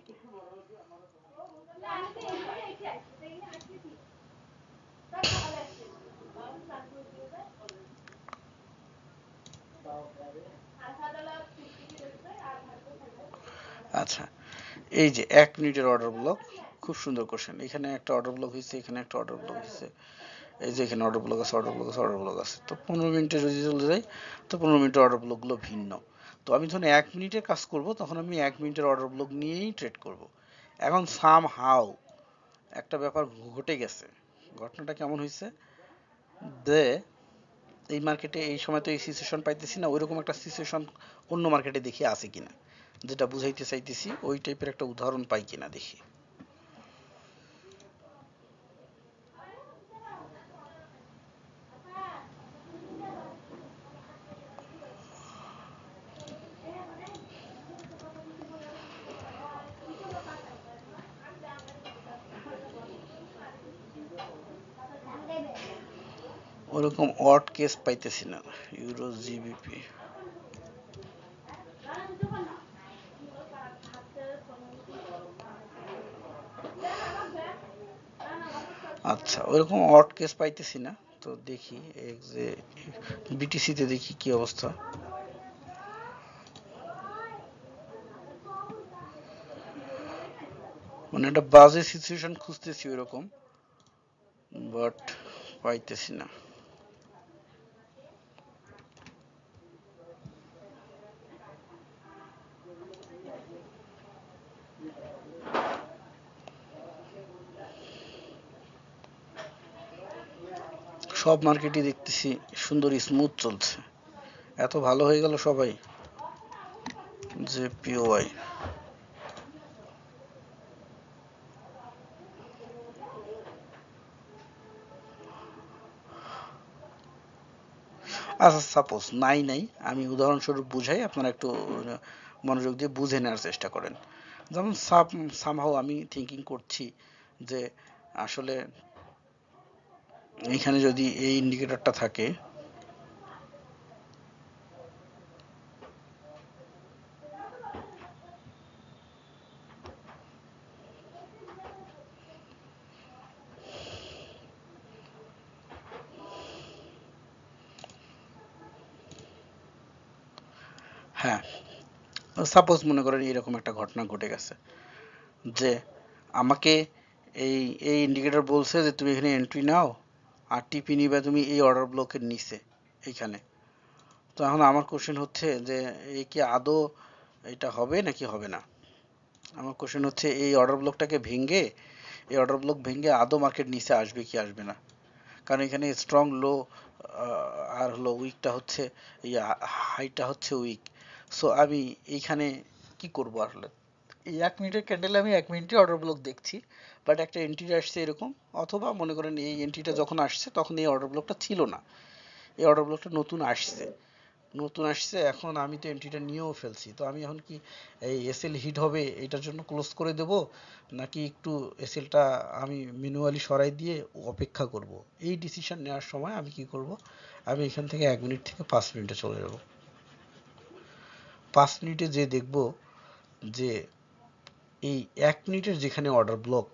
Speaker 1: আচ্ছা, এই যে 1 মিনিটের অর্ডার ব্লক, খুব সুন্দর কোশ্চেন। এখানে একটা অর্ডার ব্লক হয়েছে, এখানে একটা অর্ডার ব্লক হয়েছে, এই যে এখানে অর্ডার ব্লক আছে, অর্ডার ব্লক আছে, অর্ডার ব্লক আছে। তো 15 মিনিটে যদি চলে যায়, তো 15 মিনিটের অর্ডার ব্লকগুলো ভিন্ন। তো আমি যখন 1 মিনিটের কাজ করব, তখন আমি 1 মিনিটের অর্ডার ব্লক নিয়েই ট্রেড করব। এখন সাম হাউ একটা ব্যাপার ঘটে গেছে। ঘটনাটা কেমন হয়েছে যে এই মার্কেটে এই সময় তো এই সিচুয়েশন পাইতেছি না, ওইরকম একটা সিচুয়েশন অন্য মার্কেটে দেখি আছে কিনা, যেটা বুঝাইতে চাইতেছি ওই টাইপের একটা উদাহরণ পাই কিনা দেখি। ওরকম অড কেস পাইতেছি না। ইউরো জিবিপি, আচ্ছা ওরকম অড কেস পাইতেছি না। তো দেখি যে বিটিসি তে দেখি কি অবস্থা। মানে একটা বাজে সিচুয়েশন খুঁজতেছি ওইরকম, বাট পাইতেছি না। সব মার্কেটই দেখতেছি সুন্দর স্মুথ চলছে, এত ভালো হয়ে গেল সবাই। যে পিওয়াই, আচ্ছা সাপোজ নাই, আমি উদাহরণস্বরূপ বুঝাই, আপনারা একটু মনোযোগ দিয়ে বুঝে নেওয়ার চেষ্টা করেন। যেমন সামহাও আমি থিঙ্কিং করছি যে আসলে এখানে যদি এই ইন্ডিকেটরটা থাকে, হ্যাঁ সাপোজ মনে করেন এরকম একটা ঘটনা ঘটে গেছে যে আমাকে এই এই ইন্ডিকেটর বলছে যে তুমি এখানে এন্ট্রি নাও, আর টিপি নিবে তুমি এই অর্ডার ব্লকের নিচে এইখানে। তো এখন আমার কোশ্চেন হচ্ছে যে এই কি আদৌ এটা হবে নাকি হবে না। আমার কোশ্চেন হচ্ছে এই অর্ডার ব্লকটাকে ভেঙে, এই অর্ডার ব্লক ভেঙে আদৌ মার্কেট নিচে আসবে কি আসবে না। কারণ এখানে স্ট্রং লো আর হলো উইকটা হচ্ছে, হাইটা হচ্ছে উইক। সো আমি এইখানে কি করবো আসলে, এই 1 মিনিটের ক্যান্ডেলে আমি 1 মিনিটের অর্ডার ব্লক দেখছি, বাট একটা এন্ট্রি আসছে এরকম, অথবা মনে করেন এই এন্ট্রিটা যখন আসছে তখন এই অর্ডার ব্লকটা ছিল না, এই অর্ডার ব্লকটা নতুন আসছে। নতুন আসছে, এখন আমি তো এন্ট্রিটা নিয়েও ফেলছি, তো আমি এখন কি এই এসএল হিট হবে এটার জন্য ক্লোজ করে দেব, নাকি একটু এসএলটা আমি ম্যানুয়ালি সরাই দিয়ে অপেক্ষা করব? এই ডিসিশন নেওয়ার সময় আমি কি করব, আমি এখান থেকে 1 মিনিট থেকে 5 মিনিটে চলে যাব। 5 মিনিটে যে দেখব যে এই 1 মিনিটের যেখানে অর্ডার ব্লক,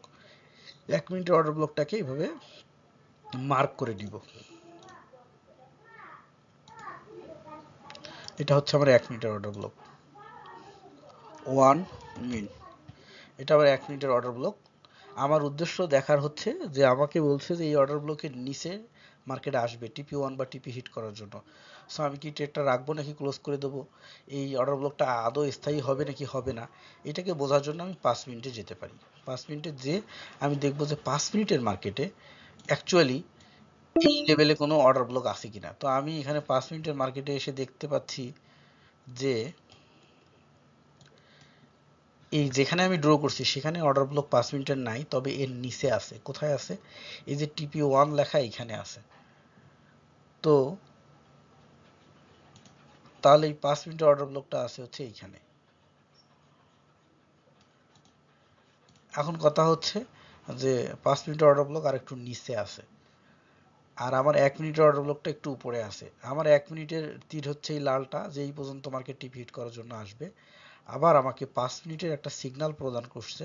Speaker 1: 1 মিনিটের অর্ডার ব্লকটাকে এইভাবে মার্ক করে দিব। এটা হচ্ছে আমার 1 মিনিটের অর্ডার ব্লক, 1 মিনিট। এটা আবার 1 মিনিটের অর্ডার ব্লক। আমার উদ্দেশ্য দেখার হচ্ছে যে আমাকে বলছে যে এই অর্ডার ব্লকের নিচে মার্কেটে আসবে টিপি 1 বা টিপি হিট করার জন্য। সো আমি কি ট্রেডটা রাখবো নাকি ক্লোজ করে দেবো, এই অর্ডার ব্লকটা আদৌ স্থায়ী হবে নাকি হবে না, এটাকে বোঝার জন্য আমি 5 মিনিটে যেতে পারি। 5 মিনিটে যে আমি দেখবো যে 5 মিনিটের মার্কেটে অ্যাকচুয়ালি এই লেভেলে কোনো অর্ডার ব্লক আছে কিনা। তো আমি এখানে 5 মিনিটের মার্কেটে এসে দেখতে পাচ্ছি যে এই যেখানে আমি ড্র করছি সেখানে অর্ডার ব্লক 5 মিনিটের নাই, তবে এর নিচে আছে। কোথায় আছে? এই যে টিপি 1 লেখা এখানে আছে। তো তাহলে এই 5 মিনিটের অর্ডার ব্লকটা আছে হচ্ছে এইখানে। এখন কথা হচ্ছে যে 5 মিনিটের অর্ডার ব্লক আর একটু নিচে আছে, আর আমার 1 মিনিটের অর্ডার ব্লকটা একটু উপরে আছে। আমার 1 মিনিটের তীর হচ্ছে এই লালটা, যে এই পর্যন্ত মার্কেট টিপি হিট করার জন্য আসবে। আবার আমাকে 5 মিনিটের একটা সিগন্যাল প্রদান করছে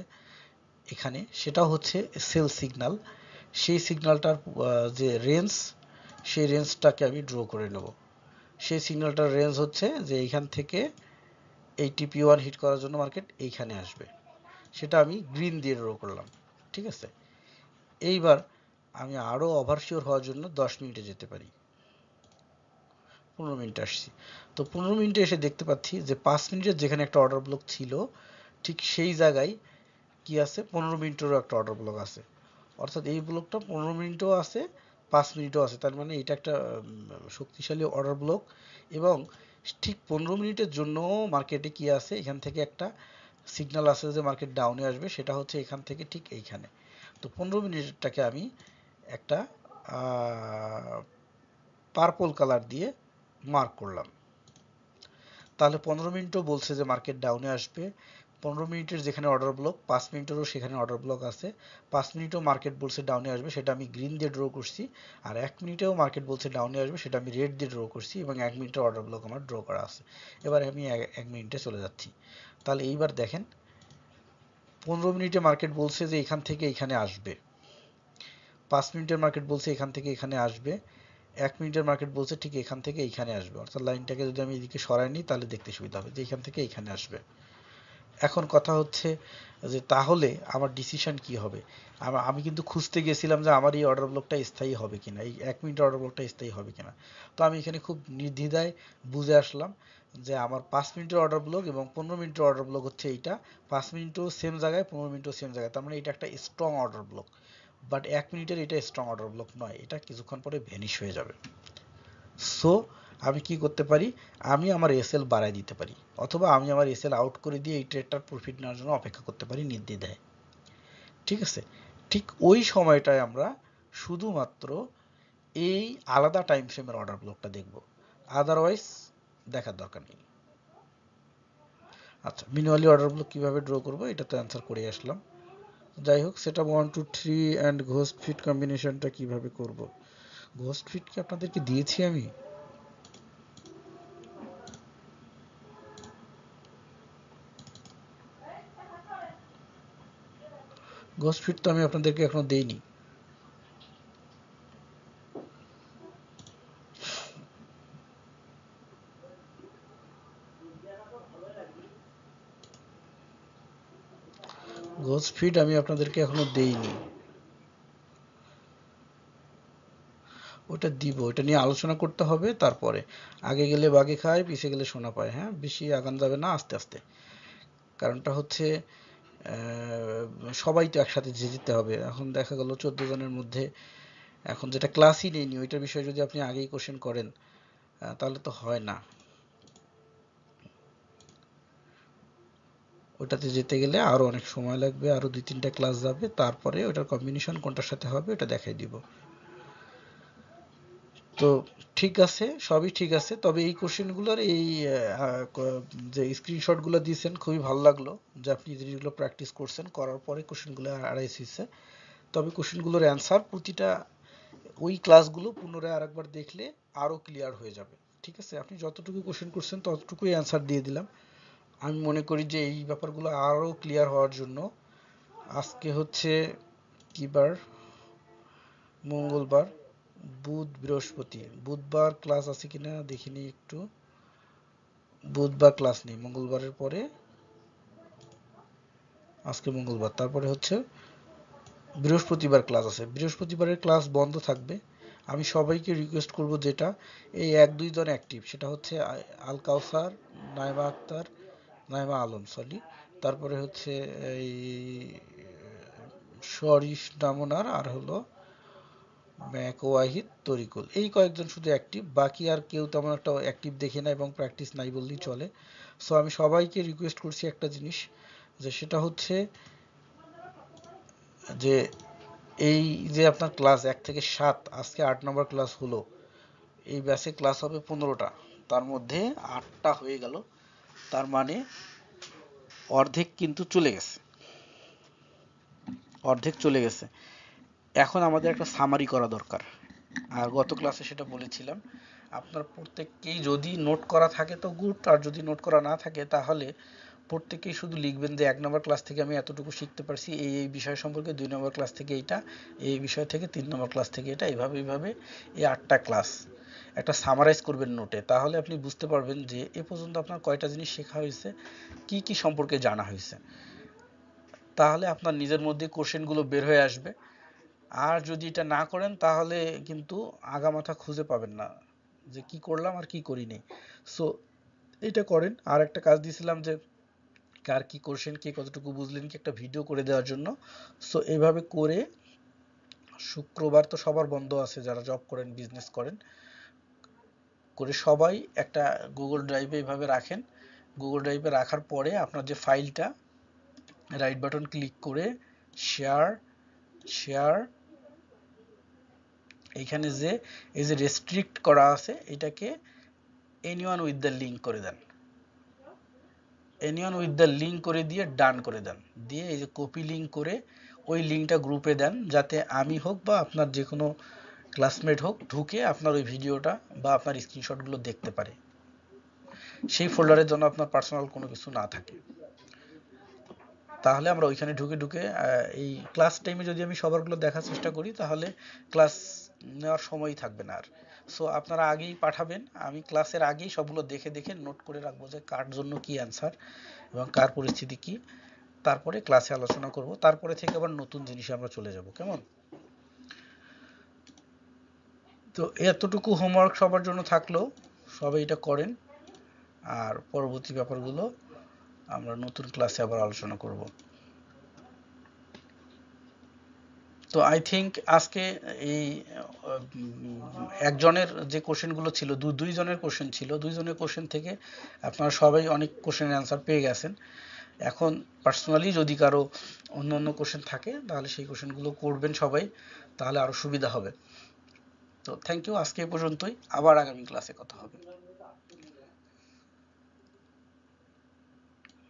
Speaker 1: এখানে, সেটাও হচ্ছে সেল সিগন্যাল। সেই সিগন্যালটার যে রেঞ্জ, সেই রেঞ্জটাকে আমি ড্র করে নেব। সেই সিগন্যালটার রেঞ্জ হচ্ছে যে এইখান থেকে এই টিপি 1 হিট করার জন্য মার্কেট এইখানে আসবে, সেটা আমি গ্রিন দিয়ে ড্র করলাম। ঠিক আছে, এইবার আমি আরও ওভারশিওর হওয়ার জন্য 10 মিনিটে যেতে পারি। 15 মিনিটে আসছি। তো 15 মিনিটে এসে দেখতে পাচ্ছি যে 5 মিনিটের যেখানে একটা অর্ডার ব্লক ছিল ঠিক সেই জায়গায় কি আছে, 15 মিনিটেরও একটা অর্ডার ব্লক আছে। অর্থাৎ এই ব্লকটা 15 মিনিটও আছে, 5 মিনিটও আছে। তার মানে এটা একটা শক্তিশালী অর্ডার ব্লক। এবং ঠিক 15 মিনিটের জন্য মার্কেটে কি আছে, এখান থেকে একটা সিগন্যাল আছে যে মার্কেট ডাউনে আসবে, সেটা হচ্ছে এখান থেকে ঠিক এইখানে। তো 15 মিনিটটাকে আমি একটা পার্পল কালার দিয়ে মার্ক করলাম। তাহলে 15 মিনিটও বলছে যে মার্কেট ডাউনে আসবে। 15 মিনিটের যেখানে অর্ডার ব্লক, 5 মিনিটেরও সেখানে অর্ডার ব্লক আছে। 5 মিনিটেও মার্কেট বলছে ডাউনে আসবে, সেটা আমি গ্রিন দিয়ে ড্র করছি। আর 1 মিনিটেও মার্কেট বলছে ডাউনে আসবে, সেটা আমি রেড দিয়ে ড্র করছি। এবং 1 মিনিটের অর্ডার ব্লক আমার ড্র করা আছে। এবার আমি 1 মিনিটে চলে যাচ্ছি। তাহলে এইবার দেখেন 15 মিনিটে মার্কেট বলছে যে এখান থেকে এখানে আসবে, 5 মিনিটের মার্কেট বলছে এখান থেকে এখানে আসবে, 1 মিনিটের মার্কেট বলছে ঠিক এখান থেকে এইখানে আসবে। অর্থাৎ লাইনটাকে যদি আমি এদিকে সরাই নিই তাহলে দেখতে সুবিধা হবে যে এখান থেকে এইখানে আসবে। এখন কথা হচ্ছে যে তাহলে আমার ডিসিশন কি হবে। আমি কিন্তু খুঁজতে গেছিলাম যে আমার এই অর্ডার ব্লকটা স্থায়ী হবে কিনা, এই 1 মিনিটের অর্ডার ব্লকটা স্থায়ী হবে কিনা। তো আমি এখানে খুব নির্দ্বিধায় বুঝে আসলাম যে আমার 5 মিনিটের অর্ডার ব্লক এবং 15 মিনিটের অর্ডার ব্লক হচ্ছে এইটা। 5 মিনিটও সেম জায়গায়, 15 মিনিটও সেম জায়গায়, তার মানে এটা একটা স্ট্রং অর্ডার ব্লক। বাট 1 মিনিটের এটা স্ট্রং অর্ডার ব্লক নয়, এটা কিছুক্ষণ পরে ভ্যানিশ হয়ে যাবে। সো আমি কি করতে পারি, আমি আমার এসএল বাড়াই দিতে পারি, অথবা আমি আমার এসএল আউট করে দিয়ে এই ট্রেডটার প্রফিট নেওয়ার জন্য অপেক্ষা করতে পারি নির্দ্বিধায়। ঠিক আছে, ঠিক ওই সময়টায় আমরা শুধুমাত্র এই আলাদা টাইম ফ্রেমের অর্ডার ব্লকটা দেখব, আদারওয়াইজ দেখার দরকার নেই। আচ্ছা, ম্যানুয়ালি অর্ডার ব্লক কিভাবে ড্র করব এটা তো অ্যান্সার করে আসলাম। যাই হোক, সেটা 1 2 3 অ্যান্ড ঘোস্ট ফিট কম্বিনেশনটা কিভাবে করব, ঘোস্ট ফিট কি আপনাদেরকে দিয়েছি আমি? ঘোস্ট ফিট তো আমি আপনাদেরকে এখনো দেইনি। ঘোস্ট ফিট আমি আপনাদেরকে এখনো দেইনি, ওটা দিব, ওটা নিয়ে আলোচনা করতে হবে তারপরে। আগে গেলে বাগে খায়, পিছিয়ে গেলে সোনা পায়। হ্যাঁ, বেশি আগান যাবে না, আস্তে আস্তে। কারণটা হচ্ছে সবাই তো একসাথে যেতে হবে। এখন দেখা গেল 14 জনের মধ্যে এখন যেটা ক্লাসই নেইনি ওইটার বিষয়ে যদি আপনি আগেই কোশ্চেন করেন তাহলে তো হয় না। ওটাতে যেতে গেলে আরো অনেক সময় লাগবে, আরো 2-3টা ক্লাস যাবে, তারপরে ওটার কম্বিনেশন কোনটার সাথে হবে ওটা দেখাই দিব। তো ঠিক আছে, সবই ঠিক আছে, তবে এই কোশ্চেনগুলোর এই যে স্ক্রিনশটগুলো দিয়েছেন খুবই ভালো লাগলো, যে আপনি জিনিসগুলো প্র্যাকটিস করছেন, করার পরে কোশ্চেনগুলো আড়াইশ হয়েছে। তবে কোশ্চেনগুলোর অ্যান্সার প্রতিটা ওই ক্লাসগুলো পুনরায় আরেকবার দেখলে আরও ক্লিয়ার হয়ে যাবে। ঠিক আছে, আপনি যতটুকু কোশ্চেন করছেন ততটুকুই অ্যান্সার দিয়ে দিলাম। আমি মনে করি যে এই ব্যাপারগুলো আরও ক্লিয়ার হওয়ার জন্য আজকে হচ্ছে কি বার, মঙ্গলবার, বুধ, বৃহস্পতি, বুধবার ক্লাস আছে কিনা দেখিনি একটু। বুধবার ক্লাস নেই, মঙ্গলবারের পরে, আজকে মঙ্গলবার, তারপরে হচ্ছে বৃহস্পতিবার ক্লাস আছে। বৃহস্পতিবারের ক্লাস বন্ধ থাকবে। আমি সবাইকে রিকোয়েস্ট করব, যেটা এই 1-2 জন অ্যাক্টিভ, সেটা হচ্ছে আল কাউসার, নাইমা আক্তার, নাইমা আলম সরি, তারপরে হচ্ছে এই শরীফ নামনার, আর হলো ওয়াহিদ, তরিকুল, এই কয়েকজন শুধু অ্যাক্টিভ, বাকি আর কেউ তেমন একটা অ্যাক্টিভ দেখি না এবং প্র্যাকটিস নাই বললেই চলে। সো আমি সবাইকে রিকোয়েস্ট করছি একটা জিনিস, যে সেটা হচ্ছে যে এই যে আপনার ক্লাস 1 থেকে 7, আজকে 8 নম্বর ক্লাস হলো, এই ব্যাচে ক্লাস হবে 15টা, তার মধ্যে 8টা হয়ে গেল, তার মানে অর্ধেক কিন্তু চলে গেছে, অর্ধেক চলে গেছে। এখন আমাদের একটা সামারি করা দরকার, আর গত ক্লাসে সেটা বলেছিলাম। আপনার প্রত্যেককেই যদি নোট করা থাকে তো গুড, আর যদি নোট করা না থাকে তাহলে প্রত্যেকেই শুধু লিখবেন যে 1 নম্বর ক্লাস থেকে আমি এতটুকু শিখতে পারছি এই এই বিষয় সম্পর্কে, 2 নম্বর ক্লাস থেকে এইটা, এই বিষয় থেকে 3 নম্বর ক্লাস থেকে এটা, এইভাবে এই 8টা ক্লাস একটা সামারাইজ করবেন নোটে। তাহলে আপনি বুঝতে পারবেন যে এ পর্যন্ত আপনার কয়টা জিনিস শেখা হয়েছে, কি কি সম্পর্কে জানা হয়েছে। তাহলে আপনার নিজের মধ্যে কোশ্চেনগুলো বের হয়ে আসবে। আর যদি এটা না করেন তাহলে কিন্তু আগামাথা খুঁজে পাবেন না, যে কি করলাম আর কি করিনি। সো এটা করেন। আর একটা কাজ দিয়েছিলাম যে কার কি কোশ্চেন, কে কতটুকু বুঝলেন, কি একটা ভিডিও করে দেওয়ার জন্য। সো এইভাবে করে শুক্রবার তো সবার বন্ধ আছে, যারা জব করেন, বিজনেস করেন, করে সবাই একটা গুগল ড্রাইভে এইভাবে রাখেন। গুগল ড্রাইভে রাখার পরে আপনার যে ফাইলটা, রাইট বাটন ক্লিক করে শেয়ার, শেয়ার, এইখানে যে এই যে রেস্ট্রিক্ট করা আছে এটাকে এনিওয়ান উইথ দ্য লিঙ্ক করে দেন, এনিওয়ান উইথ দ্য লিঙ্ক করে দিয়ে ডান করে দেন, দিয়ে এই যে কপি লিঙ্ক করে ওই লিঙ্কটা গ্রুপে দেন, যাতে আমি হোক বা আপনার যে কোনো ক্লাসমেট হোক ঢুকে আপনার ওই ভিডিওটা বা আপনার স্ক্রিনশটগুলো দেখতে পারে, সেই ফোল্ডারের জন্য আপনার পার্সোনাল কোনো কিছু না থাকে। তাহলে আমরা ওইখানে ঢুকে ঢুকে এই ক্লাস টাইমে যদি আমি সবারগুলো দেখার চেষ্টা করি তাহলে ক্লাস নেওয়ার সময়ই থাকবে না আর। সো আপনারা আগেই পাঠাবেন, আমি ক্লাসের আগেই সবগুলো দেখে দেখে নোট করে রাখবো যে কার জন্য কি অ্যান্সার এবং কার পরিস্থিতি কি, তারপরে ক্লাসে আলোচনা করব, তারপরে থেকে আবার নতুন জিনিসে আমরা চলে যাব, কেমন? তো এতটুকু হোমওয়ার্ক সবার জন্য থাকলো, সবাই এটা করেন, আর পরবর্তী ব্যাপারগুলো আমরা নতুন ক্লাসে আবার আলোচনা করব। তো আই থিঙ্ক আজকে এই একজনের যে কোশ্চেনগুলো ছিল, দুইজনের কোশ্চেন ছিল, দুইজনের কোশ্চেন থেকে আপনারা সবাই অনেক কোশ্চেনের অ্যান্সার পেয়ে গেছেন। এখন পার্সোনালি যদি কারো অন্য অন্য কোশ্চেন থাকে তাহলে সেই কোশ্চেনগুলো করবেন সবাই, তাহলে আরো সুবিধা হবে। তো থ্যাংক ইউ, আজকে এ পর্যন্তই, আবার আগামী ক্লাসে কথা হবে।